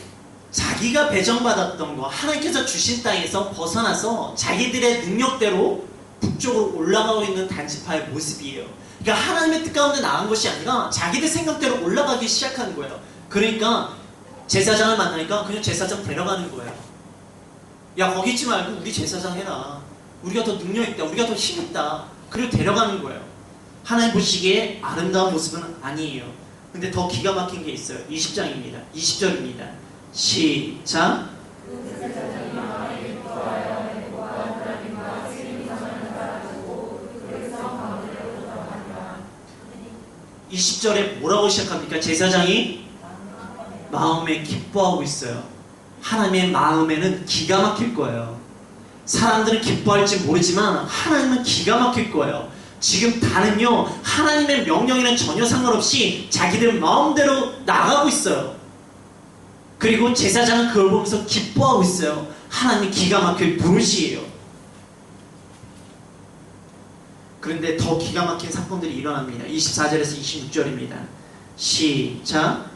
자기가 배정받았던 거, 하나님께서 주신 땅에서 벗어나서 자기들의 능력대로 북쪽으로 올라가고 있는 단지파의 모습이에요. 그러니까 하나님의 뜻 가운데 나간 것이 아니라 자기들 생각대로 올라가기 시작하는 거예요. 그러니까 제사장을 만나니까 그냥 제사장 데려가는 거예요. 야, 거기 있지 말고 우리 제사장 해라. 우리가 더 능력 있다. 우리가 더 힘 있다. 그리고 데려가는 거예요. 하나님 보시기에 아름다운 모습은 아니에요. 근데 더 기가 막힌 게 있어요. 20장입니다. 20절입니다. 시작. 20절에 뭐라고 시작합니까? 제사장이 마음에 기뻐하고 있어요. 하나님의 마음에는 기가 막힐 거예요. 사람들은 기뻐할지 모르지만 하나님은 기가 막힐 거예요. 지금 다는요, 하나님의 명령에는 전혀 상관없이 자기들 마음대로 나가고 있어요. 그리고 제사장은 그걸 보면서 기뻐하고 있어요. 하나님이 기가 막힐 부르시예요. 그런데 더 기가 막힌 사건들이 일어납니다. 24절에서 26절입니다. 시작.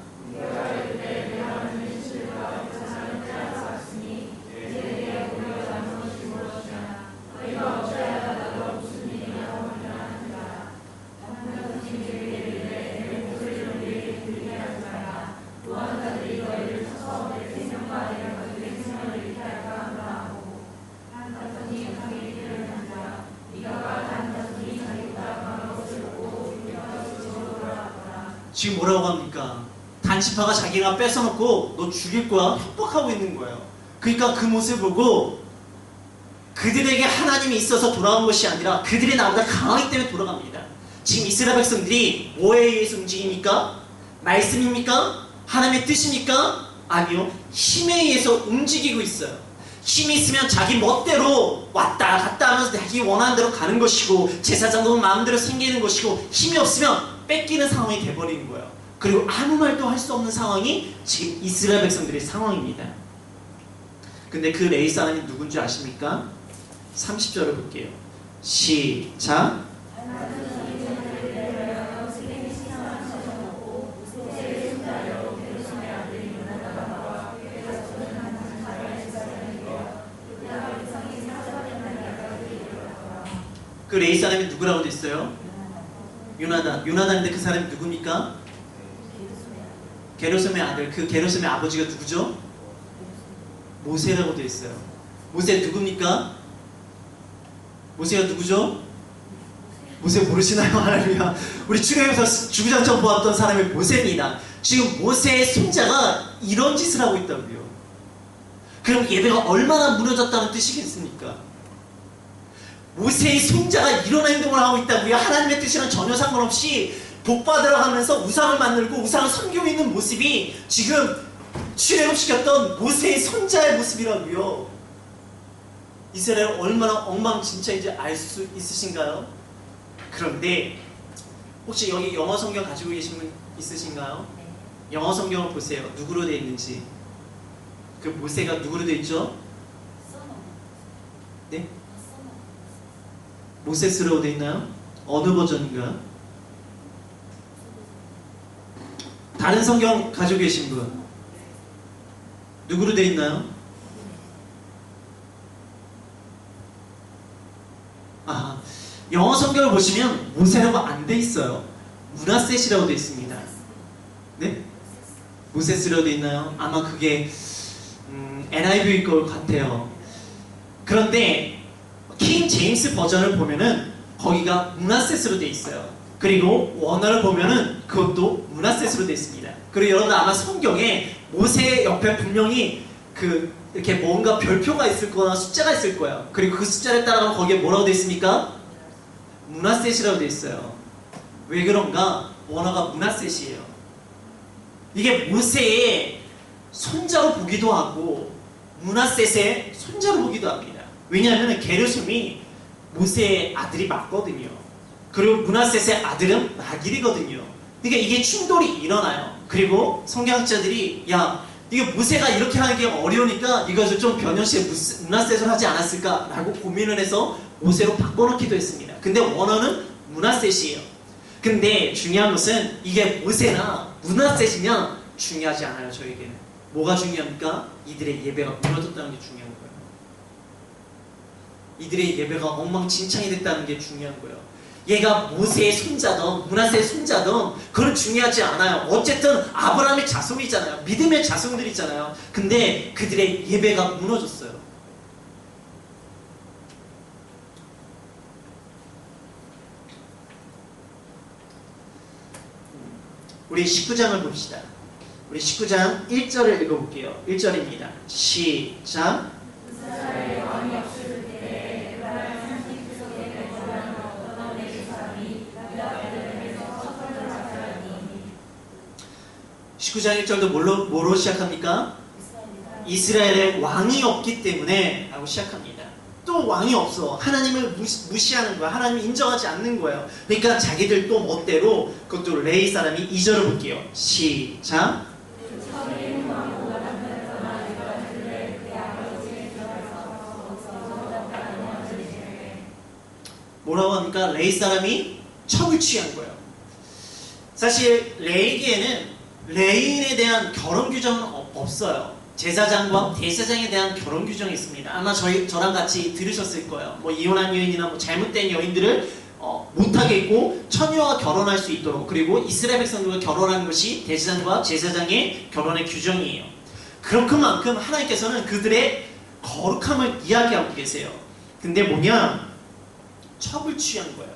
지금 뭐라고 합니까? 단지파가 자기가 뺏어놓고 너 죽일 거야 협박하고 있는 거예요. 그러니까 그 모습을 보고 그들에게 하나님이 있어서 돌아온 것이 아니라 그들이 나보다 강하기 때문에 돌아갑니다. 지금 이스라엘 백성들이 뭐에 의해서 움직입니까? 말씀입니까? 하나님의 뜻입니까? 아니요. 힘에 의해서 움직이고 있어요. 힘이 있으면 자기 멋대로 왔다 갔다 하면서 자기 원하는 대로 가는 것이고, 제사장도 마음대로 생기는 것이고, 힘이 없으면 뺏기는 상황이 돼버리는 거예요. 그리고 아무 말도 할 수 없는 상황이 지금 이스라엘 백성들의 상황입니다. 근데 그 레위 사람이 누군지 아십니까? 30절을 볼게요. 시작. 그 레위 사람이 누구라고 돼 있어요? 요나단. 요나단인데 그 사람이 누굽니까? 게르솜의 아들. 그 게르솜의 아버지가 누구죠? 모세라고 돼 있어요. 모세 누굽니까? 모세가 누구죠? 모세 모르시나요? 하나님이야. 우리 출애굽에서 주구장창 보았던 사람이 모세입니다. 지금 모세의 손자가 이런 짓을 하고 있다고요. 그럼 예배가 얼마나 무너졌다는 뜻이겠습니까? 모세의 손자가 이런 행동을 하고 있다고요. 하나님의 뜻이랑 전혀 상관없이 복받으러 가면서 우상을 만들고 우상을 섬기고 있는 모습이 지금 출애굽시켰던 모세의 손자의 모습이라고요. 이스라엘 얼마나 엉망진창인지 알 수 있으신가요? 그런데 혹시 여기 영어 성경 가지고 계신 분 있으신가요? 영어 성경을 보세요. 누구로 되어 있는지. 그 모세가 누구로 되어 있죠? 네? 모세스로 되어 있나요? 어느 버전인가요? 다른 성경 가지고 계신 분 누구로 되어 있나요? 아, 영어 성경을 보시면 모세라고 안 돼 있어요. 무나셋이라고 되어 있습니다. 네? 모세스라고 되어 있나요? 아마 그게 NIV일 것 같아요. 그런데 킹 제임스 버전을 보면은 거기가 무나셋으로 되어 있어요. 그리고 원어를 보면은 그것도 문하셋으로 되어 있습니다. 그리고 여러분 아마 성경에 모세 옆에 분명히 이렇게 뭔가 별표가 있을 거나 숫자가 있을 거예요. 그리고 그 숫자를 따라가면 거기에 뭐라고 되어 있습니까? 문하셋이라고 되어 있어요. 왜 그런가? 원어가 문하셋이에요. 이게 모세의 손자로 보기도 하고 문하셋의 손자로 보기도 합니다. 왜냐하면 게르솜이 모세의 아들이 맞거든요. 그리고 문하셋의 아들은 마길이거든요. 그러니까 이게 충돌이 일어나요. 그리고 성경학자들이 이게 모세가 이렇게 하는 게 어려우니까 이것을 좀 변형시에 문하셋으로 하지 않았을까라고 고민을 해서 모세로 바꿔놓기도 했습니다. 근데 원어는 문하셋이에요. 근데 중요한 것은 이게 모세나 문하셋이면 중요하지 않아요. 저에게는 뭐가 중요합니까? 이들의 예배가 무너졌다는 게 중요한 거예요. 이들의 예배가 엉망진창이 됐다는 게 중요한 거예요. 얘가 모세의 손자든 문하세의 손자든 그건 중요하지 않아요. 어쨌든 아브라함의 자손이잖아요. 믿음의 자손들이잖아요. 근데 그들의 예배가 무너졌어요. 우리 19장을 봅시다. 우리 19장 1절을 읽어볼게요. 1절입니다. 시작. 이스라엘의 왕이 없을 때에 에브라임 산지 구석에 거주하는 어떤 레위 사람이 유다 베들레헴에서 첫 번을 잡자니. 19장 1절도 뭐로 시작합니까? 이스라엘의 왕이 없기 때문에 라고 시작합니다. 또 왕이 없어. 하나님을 무시하는 거야. 하나님을 인정하지 않는 거예요. 그러니까 자기들 또 멋대로 그것도 레위 사람이 2절을 볼게요. 시작. 뭐라고 합니까? 레위 사람이 첩을 취한 거예요. 사실 레위기에는 레인에 대한 결혼 규정은 없어요. 제사장과 대제사장에 대한 결혼 규정이 있습니다. 아마 저랑 같이 들으셨을 거예요. 뭐 이혼한 여인이나 뭐 잘못된 여인들을 못하게 있고 처녀와 결혼할 수 있도록, 그리고 이스라엘 백성들과 결혼하는 것이 대제사장과 제사장의 결혼의 규정이에요. 그만큼 하나님께서는 그들의 거룩함을 이야기하고 계세요. 근데 뭐냐? 첩을 취한 거예요.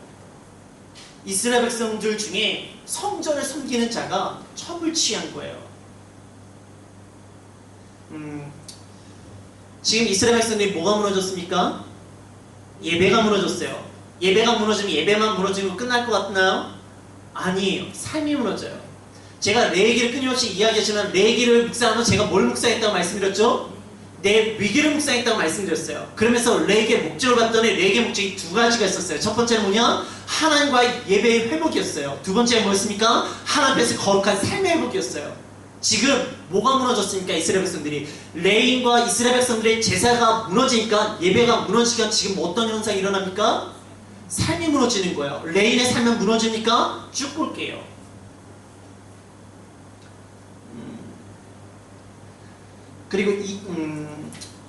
이스라엘 백성들 중에 성전을 섬기는 자가 첩을 취한 거예요. 지금 이스라엘 백성들이 뭐가 무너졌습니까? 예배가 무너졌어요. 예배가 무너지면 예배만 무너지고 끝날 것 같나요? 아니에요. 삶이 무너져요. 제가 레위기를 끊임없이 이야기하지만 레위기를 묵상하면 제가 뭘 묵상했다고 말씀드렸죠? 내 위기를 묵상했다고 말씀드렸어요. 그러면서 레위기의 목적을 봤더니 레위기의 목적이 두 가지가 있었어요. 첫 번째는 뭐냐? 하나님과의 예배의 회복이었어요. 두 번째는 뭐였습니까? 하나님 앞에서 거룩한 삶의 회복이었어요. 지금 뭐가 무너졌습니까? 이스라엘 백성들이 레인과 이스라엘 백성들의 제사가 무너지니까 예배가 무너지니까 지금 어떤 현상이 일어납니까? 삶이 무너지는 거예요. 레인의 삶은 무너지니까 쭉 볼게요. 그리고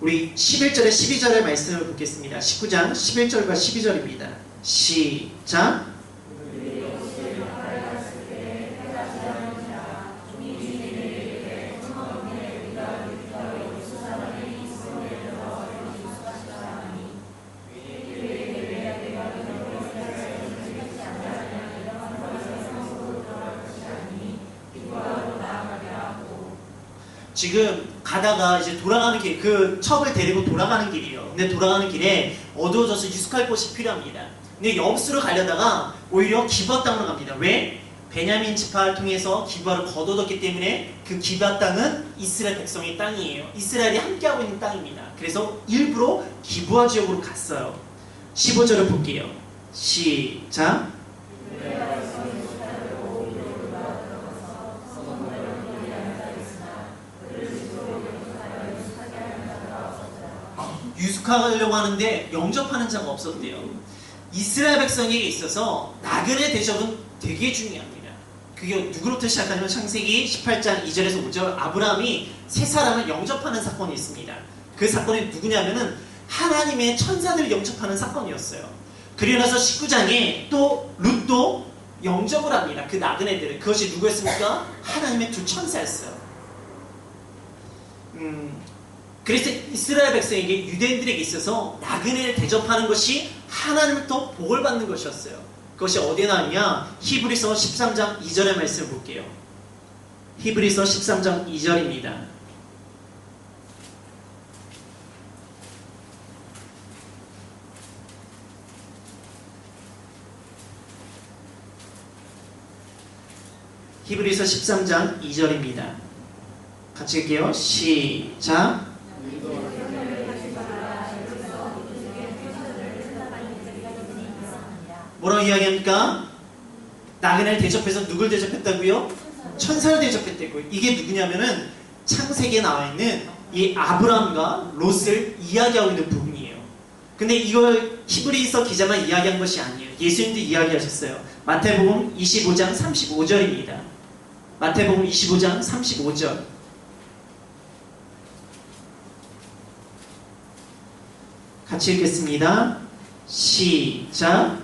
우리 11절에 12절의 말씀을 보겠습니다. 19장 11절과 12절입니다. 시작. 지금 가다가 이제 돌아가는 길, 그 첩을 데리고 돌아가는 길이에요. 근데 돌아가는 길에 어두워져서 유숙할 곳이 필요합니다. 근데 여부스로 가려다가 오히려 기브아 땅으로 갑니다. 왜? 베냐민 지파를 통해서 기브아를 거둬뒀기 때문에 그 기브아 땅은 이스라엘 백성의 땅이에요. 이스라엘이 함께하고 있는 땅입니다. 그래서 일부러 기브아 지역으로 갔어요. 15절을 볼게요. 시작. 유숙하려고 하는데 영접하는 자가 없었대요. 이스라엘 백성에게 있어서 나그네 대접은 되게 중요합니다. 그게 누구로부터 시작하냐면 창세기 18장 2절에서 5절 아브라함이 세 사람을 영접하는 사건이 있습니다. 그 사건이 누구냐면은 하나님의 천사들을 영접하는 사건이었어요. 그리고 나서 19장에 또 룻도 영접을 합니다. 그 나그네들을. 그것이 누구였습니까? 하나님의 두 천사였어요. 그래서 이스라엘 백성에게, 유대인들에게 있어서 나그네를 대접하는 것이 하나님부터 복을 받는 것이었어요. 그것이 어디에 나왔냐? 히브리서 13장 2절의 말씀을 볼게요. 히브리서 13장 2절입니다. 히브리서 13장 2절입니다. 같이 할게요. 시작. 뭐라고 이야기합니까? 나그네를 대접해서 누굴 대접했다고요? 천사를 대접했다고요. 이게 누구냐면은 창세기에 나와 있는 이 아브람과 롯을 이야기하고 있는 부분이에요. 근데 이걸 히브리서 기자만 이야기한 것이 아니에요. 예수님도 이야기하셨어요. 마태복음 25장 35절입니다. 마태복음 25장 35절. 같이 읽겠습니다. 시작.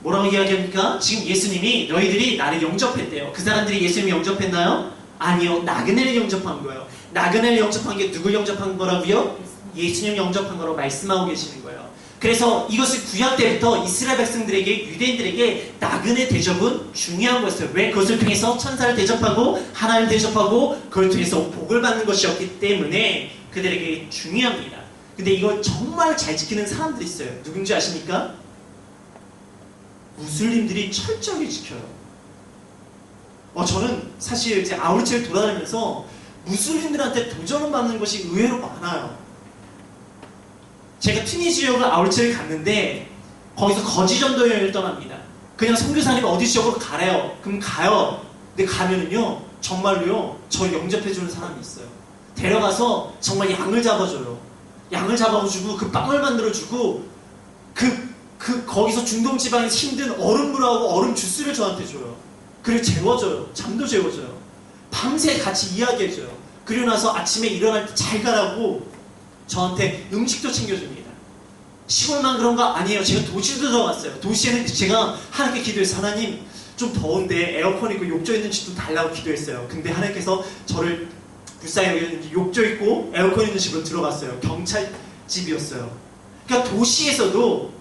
뭐라고 이야기합니까? 지금 예수님이 너희들이 나를 영접했대요. 그 사람들이 예수님을 영접했나요? 아니요. 나그네를 영접한 거예요. 나그네를 영접한 게 누굴 영접한 거라고요? 예수님 영접한 거라고 말씀하고 계시는 거예요. 그래서 이것을 구약 때부터 이스라엘 백성들에게, 유대인들에게 나그네 대접은 중요한 거였어요. 왜? 그것을 통해서 천사를 대접하고 하나님을 대접하고 그걸 통해서 복을 받는 것이었기 때문에 그들에게 중요합니다. 근데 이걸 정말 잘 지키는 사람들이 있어요. 누군지 아십니까? 무슬림들이 철저하게 지켜요. 저는 사실 이제 아우르체를 돌아다니면서 무슬림들한테 도전을 받는 것이 의외로 많아요. 제가 튀니지역을 아우르체를 갔는데 거기서 거지전도 여행을 떠납니다. 그냥 선교사님 어디 지역으로 가래요. 그럼 가요. 근데 가면은요 정말로요 저 영접해주는 사람이 있어요. 데려가서 정말 양을 잡아줘요. 양을 잡아주고 그 빵을 만들어주고 거기서 중동 지방에서 힘든 얼음물하고 얼음 주스를 저한테 줘요. 그리고 재워줘요. 잠도 재워줘요. 밤새 같이 이야기해줘요. 그리고 나서 아침에 일어날 때 잘 가라고 저한테 음식도 챙겨줍니다. 시골만 그런 거 아니에요. 제가 도시도 들어갔어요. 도시에는 제가 하나님께 기도해서 하나님 좀 더운데 에어컨 있고 욕조 있는 집도 달라고 기도했어요. 근데 하나님께서 저를 불쌍히 욕조 있고 에어컨 있는 집으로 들어갔어요. 경찰 집이었어요. 그러니까 도시에서도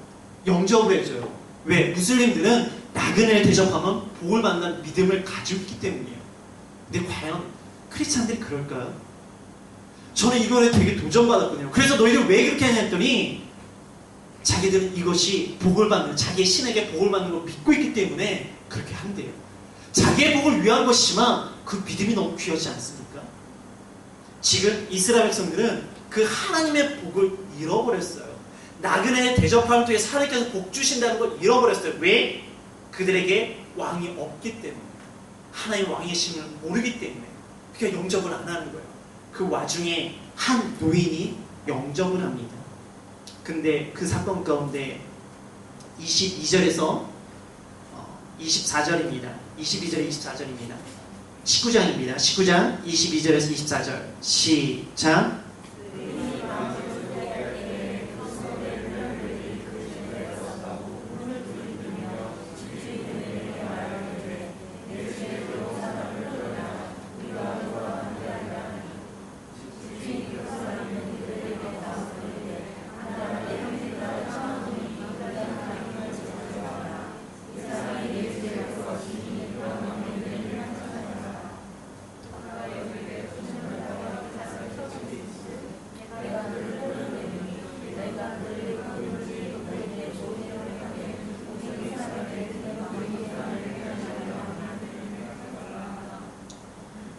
영접을 해줘요. 왜? 무슬림들은 나그네를 대접하면 복을 받는 믿음을 가지고 있기 때문이에요. 근데 과연 크리스찬들이 그럴까요? 저는 이거에 되게 도전받았거든요. 그래서 너희들 왜 그렇게 하냐 했더니 자기들은 이것이 복을 받는, 자기의 신에게 복을 받는 걸 믿고 있기 때문에 그렇게 한대요. 자기의 복을 위한 것이지만 그 믿음이 너무 귀하지 않습니까? 지금 이스라엘 백성들은 그 하나님의 복을 잃어버렸어요. 나그네 대접함을 통해 하나님께서 복 주신다는 걸 잃어버렸어요. 왜? 그들에게 왕이 없기 때문에. 하나님 왕의 신을 모르기 때문에. 그러니까 영접을 안 하는 거예요. 그 와중에 한 노인이 영접을 합니다. 근데 그 사건 가운데 22절에서 24절입니다. 22절에 24절입니다. 19장입니다. 19장 22절에서 24절. 시작.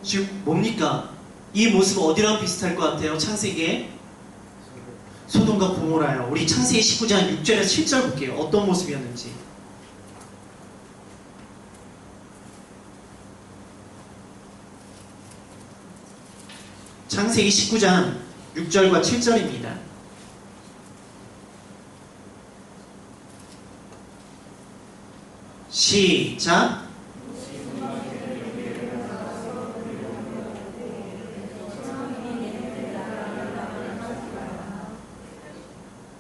지금 뭡니까? 이 모습은 어디랑 비슷할 것 같아요? 창세기에 소돔과 고모라요. 우리 창세기 19장 6절에서 7절 볼게요. 어떤 모습이었는지. 창세기 19장 6절과 7절입니다. 시작.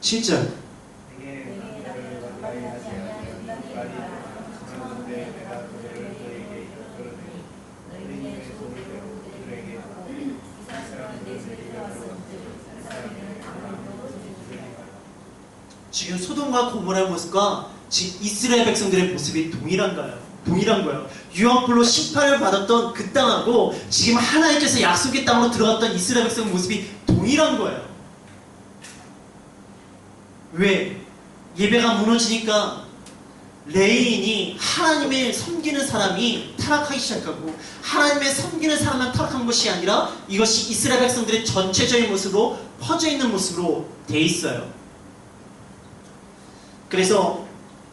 7절. 지금 소돔과 고모라의 모습과 지금 이스라엘 백성들의 모습이 동일한 거예요. 유황불로 심판을 받았던 그 땅하고 지금 하나님께서 약속의 땅으로 들어갔던 이스라엘 백성 모습이 동일한 거예요. 왜? 예배가 무너지니까 레인이 하나님의 섬기는 사람이 타락하기 시작하고, 하나님의 섬기는 사람만 타락한 것이 아니라 이것이 이스라엘 백성들의 전체적인 모습으로 퍼져 있는 모습으로 돼 있어요. 그래서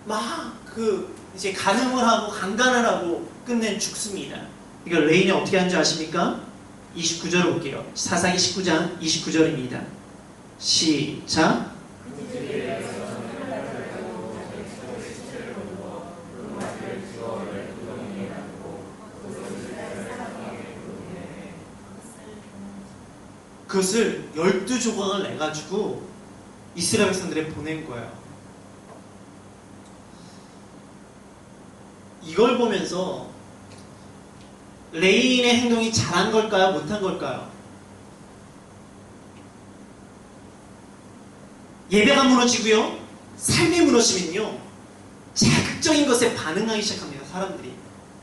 막 이제 간음을 하고 강간을 하고 끝낸 죽습니다. 이거 레인이 어떻게 하는지 아십니까? 29절 볼게요. 사사기 19장 29절입니다. 시작. 그것을 12조각을 내가지고 이스라엘 백성들에 보낸 거예요. 이걸 보면서 레인의 행동이 잘한 걸까요? 못한 걸까요? 예배가 무너지고요, 삶이 무너지면요, 자극적인 것에 반응하기 시작합니다. 사람들이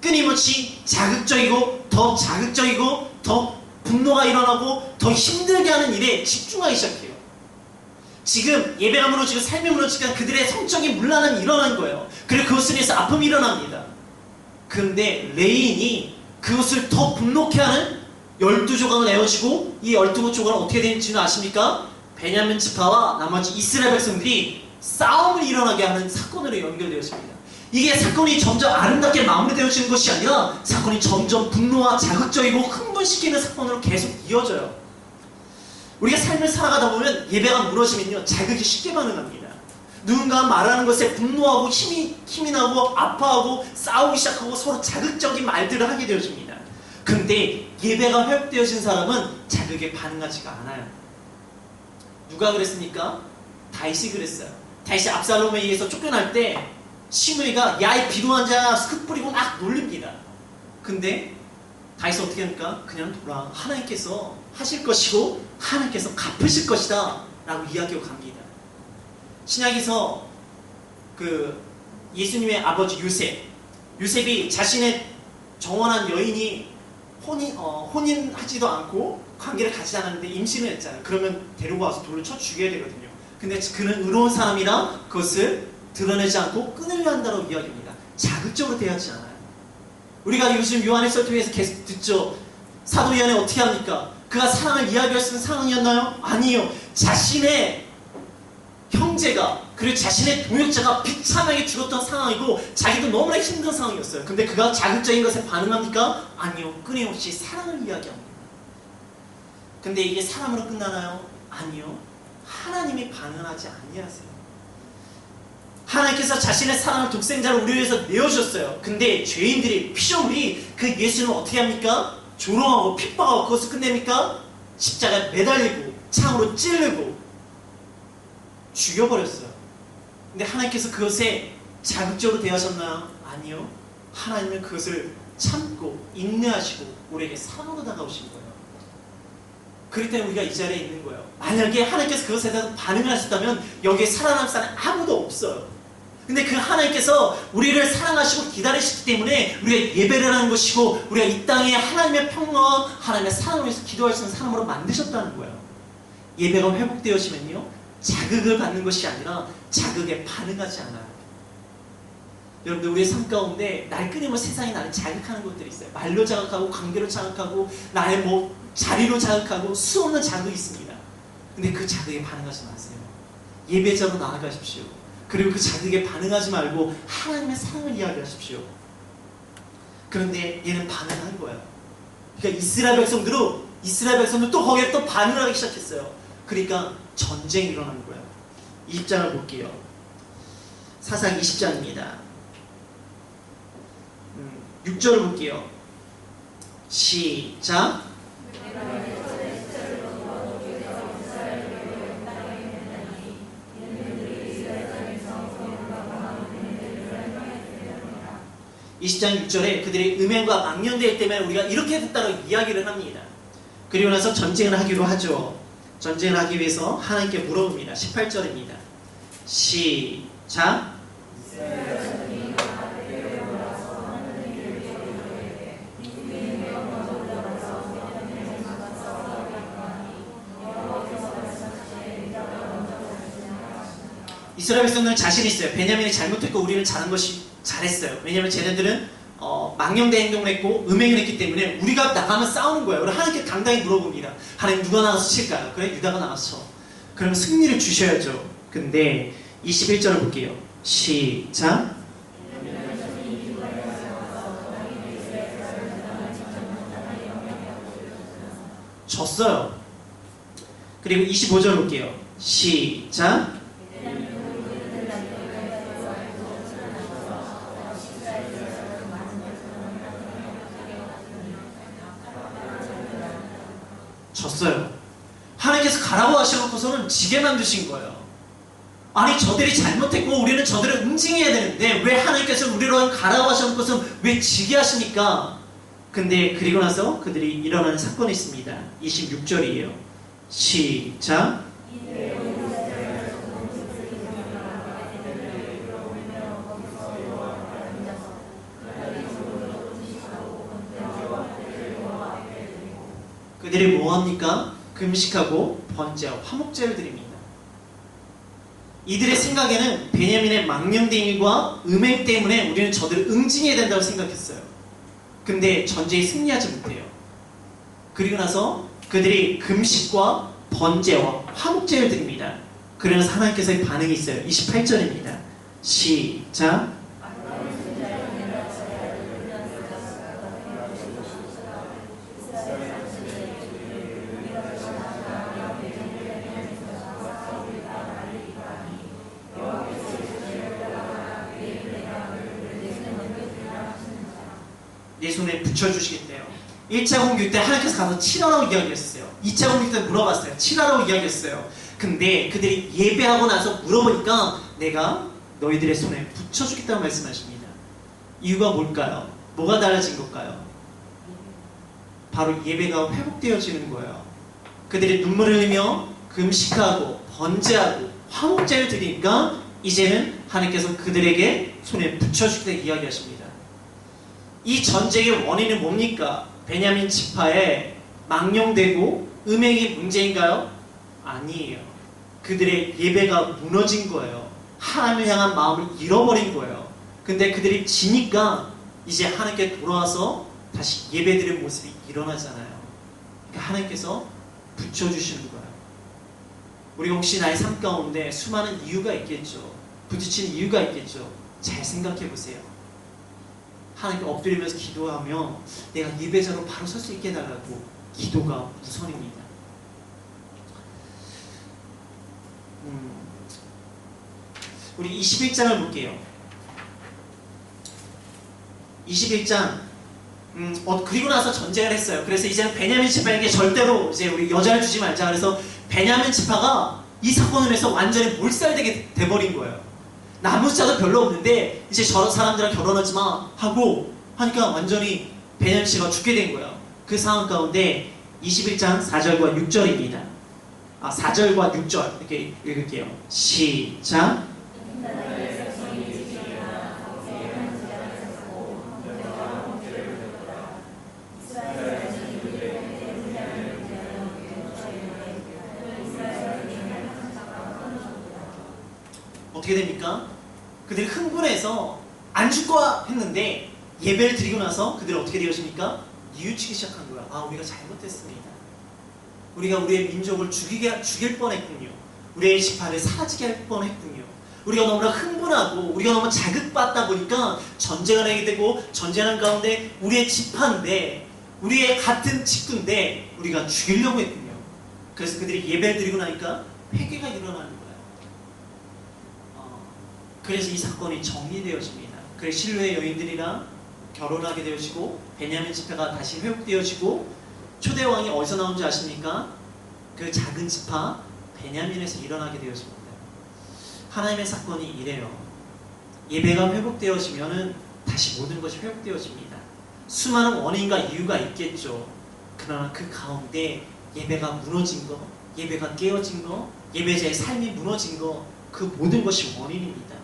끊임없이 자극적이고 더 자극적이고 더 분노가 일어나고 더 힘들게 하는 일에 집중하기 시작해요. 지금 예배가 무너지고 삶이 무너지니까 그들의 성적인 문란함이 일어난 거예요. 그리고 그것을 위해서 아픔이 일어납니다. 그런데 레인이 그것을 더 분노케 하는 12조각을 내어주고, 이 12조각은 어떻게 되는지는 아십니까? 베냐민 지파와 나머지 이스라엘 백성들이 싸움을 일어나게 하는 사건으로 연결되었습니다. 이게 사건이 점점 아름답게 마무리되어지는 것이 아니라 사건이 점점 분노와 자극적이고 흥분시키는 사건으로 계속 이어져요. 우리가 삶을 살아가다 보면 예배가 무너지면요, 자극이 쉽게 반응합니다. 누군가 말하는 것에 분노하고 힘이 나고 아파하고 싸우기 시작하고 서로 자극적인 말들을 하게 되어집니다. 그런데 예배가 회복되어진 사람은 자극에 반응하지가 않아요. 누가 그랬습니까? 다윗이 그랬어요. 다윗이 압살롬에 의해서 쫓겨날 때 시므이가 야 이 비동한 자야 흙 뿌리고 막 놀립니다. 근데 다윗은 어떻게 합니까? 그냥 돌아, 하나님께서 하실 것이고 하나님께서 갚으실 것이다 라고 이야기하고 갑니다. 신약에서 예수님의 아버지 요셉이 자신의 정원한 여인이 혼인하지도 않고 관계를 가지지 않았는데 임신을 했잖아요. 그러면 데리고 와서 돌로 쳐 죽여야 되거든요. 근데 그는 의로운 사람이라 그것을 드러내지 않고 끊으려 한다고 이야기합니다. 자극적으로 대하지 않아요. 우리가 요즘 요한일서를 통해서 계속 듣죠. 사도 요한이 어떻게 합니까? 그가 사랑을 이야기했으면 사랑이었나요? 아니요. 자신의 형제가 그리고 자신의 동역자가 비참하게 죽었던 상황이고 자기도 너무나 힘든 상황이었어요. 근데 그가 자극적인 것에 반응합니까? 아니요. 끊임없이 사랑을 이야기합니다. 근데 이게 사람으로 끝나나요? 아니요. 하나님이 반응하지 아니하세요. 하나님께서 자신의 사랑을 독생자를 우리 위해서 내어주셨어요. 근데 죄인들이, 피조물이 그 예수님을 어떻게 합니까? 조롱하고 핍박하고 그것을 끝냅니까? 십자가에 매달리고 창으로 찌르고 죽여버렸어요. 근데 하나님께서 그것에 자극적으로 대하셨나요? 아니요. 하나님은 그것을 참고 인내하시고 우리에게 사랑으로 다가오신 거예요. 그렇기 때문에 우리가 이 자리에 있는 거예요. 만약에 하나님께서 그것에 대해서 반응을 하셨다면 여기에 살아남을 사람이 아무도 없어요. 근데 그 하나님께서 우리를 사랑하시고 기다리시기 때문에 우리가 예배를 하는 것이고 우리가 이 땅에 하나님의 평화와 하나님의 사랑을 위해서 기도할 수 있는 사람으로 만드셨다는 거예요. 예배가 회복되어지면요, 자극을 받는 것이 아니라 자극에 반응하지 않아요. 여러분들, 우리의 삶 가운데 날 끊임없이 세상이 나를 자극하는 것들이 있어요. 말로 자극하고 관계로 자극하고 나의 자리로 자극하고 수없는 자극이 있습니다. 근데 그 자극에 반응하지 마세요. 예배자로 나아가십시오. 그리고 그 자극에 반응하지 말고 하나님의 사랑을 이야기하십시오. 그런데 얘는 반응한 거예요. 그러니까 이스라엘 백성들도 또 거기에 또 반응을 하기 시작했어요. 그러니까 전쟁이 일어난 거예요. 20장을 볼게요. 사사기 20장입니다. 6절을 볼게요. 시작. 이 20장 6절에 그들의 음행과 망령되기 때문에 우리가 이렇게 됐다고 이야기를 합니다. 그리고 나서 전쟁을 하기로 하죠. 전쟁을 하기 위해서 하나님께 물어봅니다. 18절입니다. 시작. 이스라엘 백성들은 자신 있어요. 베냐민이 잘못했고 우리는 잘한 것이 잘했어요. 왜냐하면 쟤네들은 망령된 행동을 했고 음행을 했기 때문에 우리가 나가면 싸우는 거예요. 그럼 하나님께 당당히 물어봅니다. 하나님 누가 나가서 칠까요? 그래 유다가 나가서. 그럼 승리를 주셔야죠. 근데 21절을 볼게요. 시작. 졌어요. 그리고 25절 볼게요. 시작. 졌어요. 하나님께서 가라고 하셔놓고서는 지게 만드신 거예요. 아니 저들이 잘못했고 우리는 저들을 응징해야 되는데 왜 하나님께서 우리로 가라고 하셔놓고서는 왜 지게 하십니까? 근데 그리고 나서 그들이 일어나는 사건이 있습니다. 26절이에요. 시작. 그들이 뭐합니까? 금식하고 번제와 화목제를 드립니다. 이들의 생각에는 베냐민의 망령된 음행 때문에 우리는 저들을 응징해야 된다고 생각했어요. 근데 전쟁에 승리하지 못해요. 그리고 나서 그들이 금식과 번제와 화목제를 드립니다. 그러면서 하나님께서의 반응이 있어요. 28절입니다. 시작. 내 손에 붙여주시겠대요. 1차 공격 때 하나님께서 가서 치라라고 이야기했어요. 2차 공격 때 물어봤어요. 치라라고 이야기했어요. 근데 그들이 예배하고 나서 물어보니까 내가 너희들의 손에 붙여주겠다고 말씀하십니다. 이유가 뭘까요? 뭐가 달라진 걸까요? 바로 예배가 회복되어지는 거예요. 그들이 눈물을 흘리며 금식하고 번제하고 화목제를 드리니까 이제는 하나님께서 그들에게 손에 붙여주겠다고 이야기하십니다. 이 전쟁의 원인은 뭡니까? 베냐민 지파에 망령되고 음행이 문제인가요? 아니에요. 그들의 예배가 무너진 거예요. 하나님을 향한 마음을 잃어버린 거예요. 근데 그들이 지니까 이제 하나님께 돌아와서 다시 예배드리는 모습이 일어나잖아요. 그러니까 하나님께서 붙여주시는 거예요. 우리가 혹시 나의 삶 가운데 수많은 이유가 있겠죠. 부딪히는 이유가 있겠죠. 잘 생각해 보세요. 하나님께 엎드리면서 기도하며 내가 예배자로 바로 설 수 있게 해달라고 기도가 우선입니다. 우리 21장을 볼게요. 21장 그리고 나서 전쟁을 했어요. 그래서 이제는 베냐민 지파에게 절대로 이제 우리 여자를 주지 말자. 그래서 베냐민 지파가 이 사건을 해서 완전히 몰살되게 돼버린 거예요. 남은 자도 별로 없는데 이제 저런 사람들이랑 결혼하지 마 하고 하니까 완전히 베냐민 씨가 죽게 된 거예요. 그 상황 가운데 21장 4절과 6절입니다. 4절과 6절 이렇게 읽을게요. 시작. 어떻게 됩니까? 그들이 흥분해서 안 줄 거야 했는데 예배를 드리고 나서 그들이 어떻게 되었습니까? 뉘우치기 시작한 거야. 우리가 잘못했습니다. 우리가 우리의 민족을 죽일 뻔했군요. 우리의 지파를 사라지게 할 뻔했군요. 우리가 너무나 흥분하고 우리가 너무 자극받다 보니까 전쟁을 하게 되고 전쟁하는 가운데 우리의 지파인데 우리의 같은 직구인데 우리가 죽이려고 했군요. 그래서 그들이 예배를 드리고 나니까 회개가 일어나는 거예요. 그래서 이 사건이 정리되어집니다. 그래서 실로의 여인들이랑 결혼하게 되어지고 베냐민 지파가 다시 회복되어지고 초대왕이 어디서 나온지 아십니까? 그 작은 지파 베냐민에서 일어나게 되어집니다. 하나님의 사건이 이래요. 예배가 회복되어지면은 다시 모든 것이 회복되어집니다. 수많은 원인과 이유가 있겠죠. 그러나 그 가운데 예배가 무너진 거, 예배가 깨어진 거, 예배자의 삶이 무너진 거 그 모든 것이 원인입니다.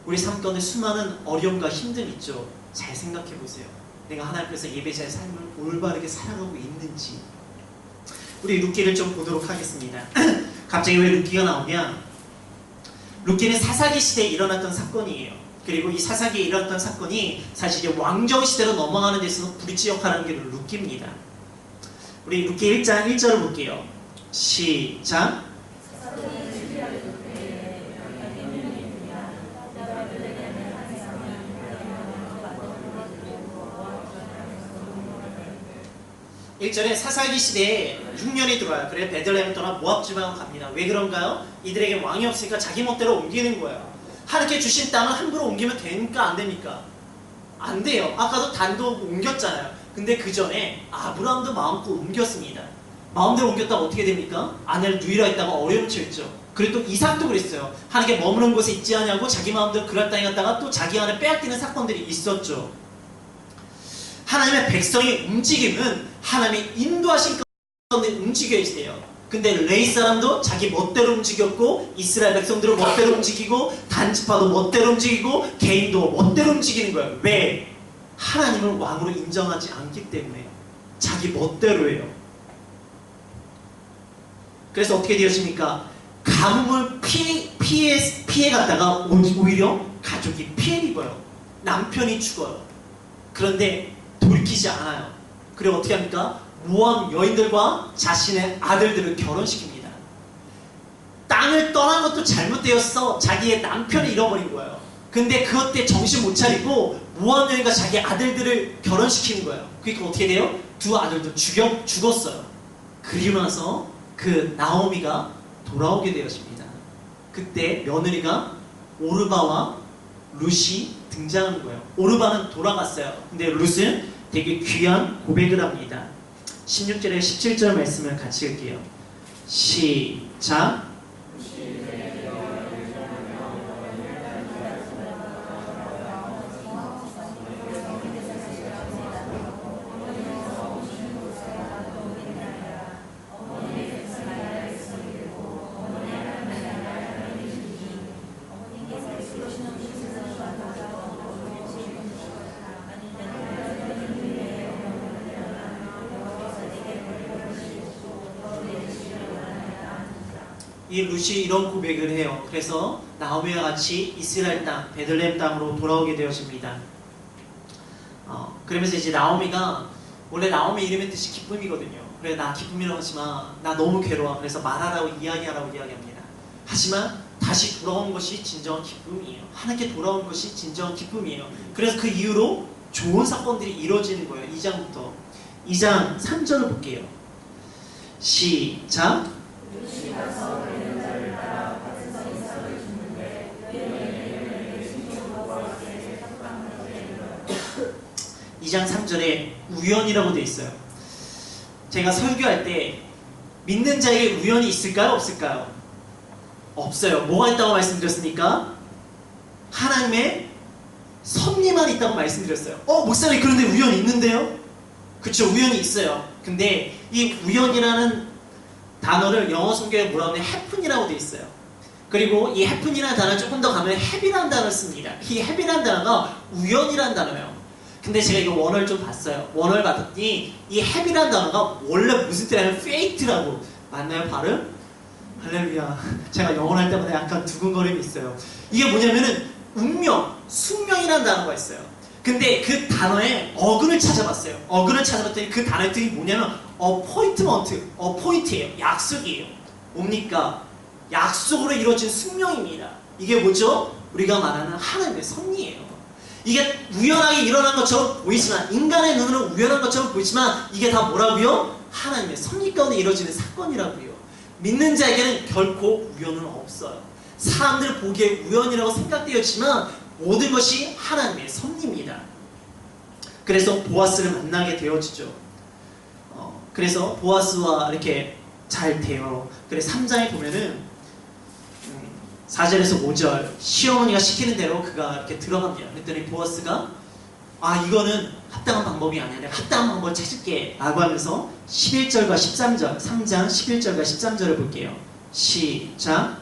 우리 삶 가운데 수많은 어려움과 힘듦 있죠. 잘 생각해 보세요. 내가 하나님께서 예배자의 삶을 올바르게 살아가고 있는지. 우리 룻기를 좀 보도록 하겠습니다. 갑자기 왜 룻기가 나오냐? 룻기는 사사기 시대에 일어났던 사건이에요. 그리고 이 사사기에 일어났던 사건이 사실 이제 왕정 시대로 넘어가는 데 있어서 브릿지 역할을 하는 게 룻기입니다. 우리 룻기 1장 1절을 볼게요. 시작. 일절에 사사기 시대에 6년이 들어와요. 그래 베들레헴을 떠나 모압 지방으로 갑니다. 왜 그런가요? 이들에게 왕이 없으니까 자기 멋대로 옮기는 거예요. 하나님께 주신 땅을 함부로 옮기면 됩니까? 안 됩니까? 안 돼요. 아까도 단도 옮겼잖아요. 근데 그 전에 아브라함도 마음껏 옮겼습니다. 마음대로 옮겼다가 어떻게 됩니까? 아내를 누이라 했다가 어려움 처했죠. 그리고 또 이삭도 그랬어요. 하나님께 머무는 곳에 있지 않냐고 자기 마음대로 그랄 땅에 갔다가 또 자기 안에 빼앗기는 사건들이 있었죠. 하나님의 백성의 움직임은 하나님의 인도하신 가운데 움직여야 돼요. 근데 레위 사람도 자기 멋대로 움직였고 이스라엘 백성들은 멋대로 움직이고 단지파도 멋대로 움직이고 개인도 멋대로 움직이는 거예요. 왜? 하나님을 왕으로 인정하지 않기 때문에 자기 멋대로예요. 그래서 어떻게 되었습니까? 가뭄을 피해 갔다가 오히려 가족이 피해를 입어요. 남편이 죽어요. 그런데 돌이키지 않아요. 그리고 어떻게 합니까? 모압 여인들과 자신의 아들들을 결혼시킵니다. 땅을 떠난 것도 잘못되었어. 자기의 남편을 잃어버린 거예요. 근데 그것 때문에 정신 못 차리고 모압 여인과 자기 아들들을 결혼시키는 거예요. 그러니까 어떻게 돼요? 두 아들도 죽었어요. 그리고 나서 그 나오미가 돌아오게 되었습니다. 그때 며느리가 오르바와 룻이 등장하는 거예요. 오르바는 돌아갔어요. 근데 룻은 되게 귀한 고백을 합니다. 16절에 17절 말씀을 같이 읽게요. 시작. 이 룻이 이런 고백을 해요. 그래서 나오미와 같이 이스라엘 땅, 베들레헴 땅으로 돌아오게 되어집니다. 그러면서 이제 나오미가 원래 나오미 이름의 뜻이 기쁨이거든요. 그래 나 기쁨이라고 하지만 나 너무 괴로워. 그래서 말하라고 이야기하라고 이야기합니다. 하지만 다시 돌아온 것이 진정한 기쁨이에요. 하나님께 돌아온 것이 진정한 기쁨이에요. 그래서 그 이후로 좋은 사건들이 이루어지는 거예요. 2장부터 2장 3절을 볼게요. 시작. 2장 3절에 우연이라고 되어 있어요. 제가 설교할 때 믿는 자에게 우연이 있을까요? 없을까요? 없어요. 뭐가 있다고 말씀드렸습니까? 하나님의 섭리만 있다고 말씀드렸어요. 목사님 그런데 우연이 있는데요? 그쵸, 우연이 있어요. 근데 이 우연이라는 단어를 영어 성경에 뭐라고 하면 happen이라고 되어 있어요. 그리고 이 happen이라는 단어를 조금 더 가면 happy라는 단어를 씁니다. 이 happy라는 단어가 우연이라는 단어예요. 근데 제가 이거 원어를 좀 봤어요. 원어를 봤더니 이 happy라는 단어가 원래 무슨 뜻이냐면 fate라고. 맞나요 발음? 할렐루야. 제가 영어를 할 때마다 약간 두근거림이 있어요. 이게 뭐냐면은 운명, 숙명이라는 단어가 있어요. 근데 그 단어에 어근을 찾아봤어요. 어근을 찾아봤더니 그 단어의 뜻이 뭐냐면 appointment예요. 약속이에요. 뭡니까? 약속으로 이루어진 숙명입니다. 이게 뭐죠? 우리가 말하는 하나님의 섭리예요. 이게 우연하게 일어난 것처럼 보이지만, 인간의 눈으로는 우연한 것처럼 보이지만 이게 다 뭐라고요? 하나님의 섭리 가운데 이루어지는 사건이라고요. 믿는 자에게는 결코 우연은 없어요. 사람들 보기에 우연이라고 생각되었지만 모든 것이 하나님의 섭리입니다. 그래서 보아스를 만나게 되어지죠. 그래서 보아스와 이렇게 잘 돼요. 그래서 3장에 보면은 4절에서 5절 시어머니가 시키는 대로 그가 이렇게 들어갑니다. 그랬더니 보아스가 이거는 합당한 방법이 아니야. 내가 합당한 방법을 찾을게 라고 하면서 11절과 13절 3장 11절과 13절을 볼게요. 시작.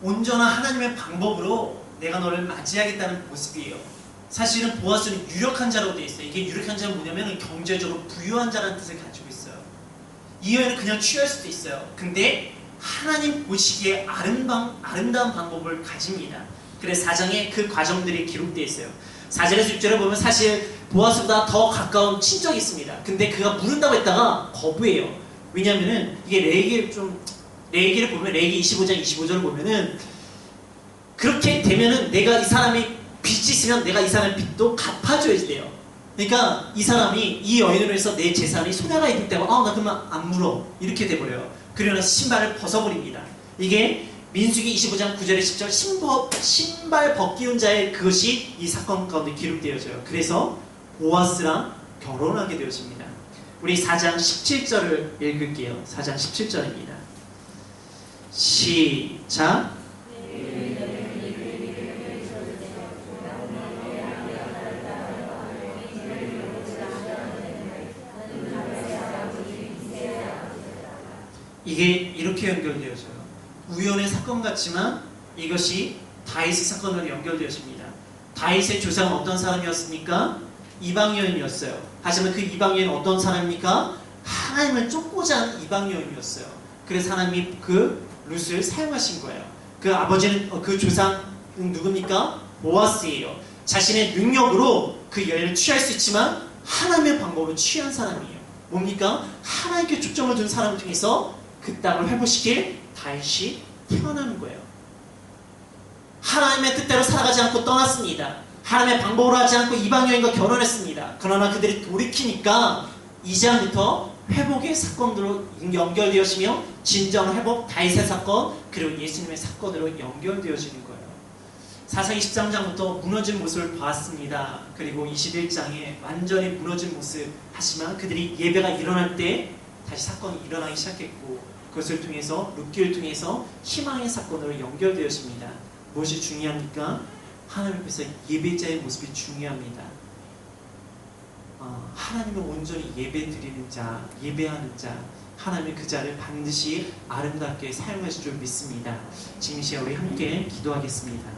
온전한 하나님의 방법으로 내가 너를 맞이하겠다는 모습이에요. 사실은 보아스는 유력한 자라고 되어 있어요. 이게 유력한 자는 뭐냐면 경제적으로 부유한 자라는 뜻을 가지고 있어요. 이 여인은 그냥 취할 수도 있어요. 근데 하나님 보시기에 아름다운 방법을 가집니다. 그래서 4장에 그 과정들이 기록되어 있어요. 4절에서 6절에 보면 사실 보아스보다 더 가까운 친척이 있습니다. 근데 그가 물은다고 했다가 거부해요. 왜냐면은 이게 레위기를 보면 레위기 25장 25절을 보면은 그렇게 되면은 내가 이 사람이 빚이 있으면 내가 이 사람의 빚도 갚아줘야 돼요. 그러니까 이 사람이 이 여인으로 해서 내 재산이 손해가 있기 때문에 나 그러면 안 물어 이렇게 돼버려요. 그러나 신발을 벗어버립니다. 이게 민수기 25장 9절에 10절 신발 벗기운 자의 그것이 이 사건 가운데 기록되어져요. 그래서 보아스랑 결혼하게 되어집니다. 우리 4장 17절을 읽을게요. 4장 17절입니다. 시작. 이게 이렇게 연결되어져요. 우연의 사건 같지만 이것이 다윗의 사건으로 연결되어집니다. 다윗의 조상은 어떤 사람이었습니까? 이방 여인이었어요. 하지만 그 이방 여인은 어떤 사람입니까? 하나님을 쫓고자 하는 이방 여인이었어요. 그래서 하나님이 그 룻을 사용하신 거예요. 그 아버지는 그 조상은 누굽니까? 보아스예요. 자신의 능력으로 그 여인을 취할 수 있지만 하나님의 방법으로 취한 사람이에요. 뭡니까? 하나님께 초점을 둔 사람을 통해서 그 땅을 회복시킬 다윗이 태어나는 거예요. 하나님의 뜻대로 살아가지 않고 떠났습니다. 하나님의 방법으로 하지 않고 이방 여인과 결혼했습니다. 그러나 그들이 돌이키니까 2장부터 회복의 사건으로 연결되어지며 진정 회복 다윗의 사건 그리고 예수님의 사건으로 연결되어지는 거예요. 사상 23장부터 무너진 모습을 봤습니다. 그리고 21장에 완전히 무너진 모습 하지만 그들이 예배가 일어날 때 다시 사건이 일어나기 시작했고 그것을 통해서 룻기를 통해서 희망의 사건으로 연결되어집니다. 무엇이 중요합니까? 하나님 앞에서 예배자의 모습이 중요합니다. 하나님을 온전히 예배드리는 자, 예배하는 자, 하나님의 그 자를 반드시 아름답게 사용하실 줄 믿습니다. 지금 이 시간 우리 함께 기도하겠습니다.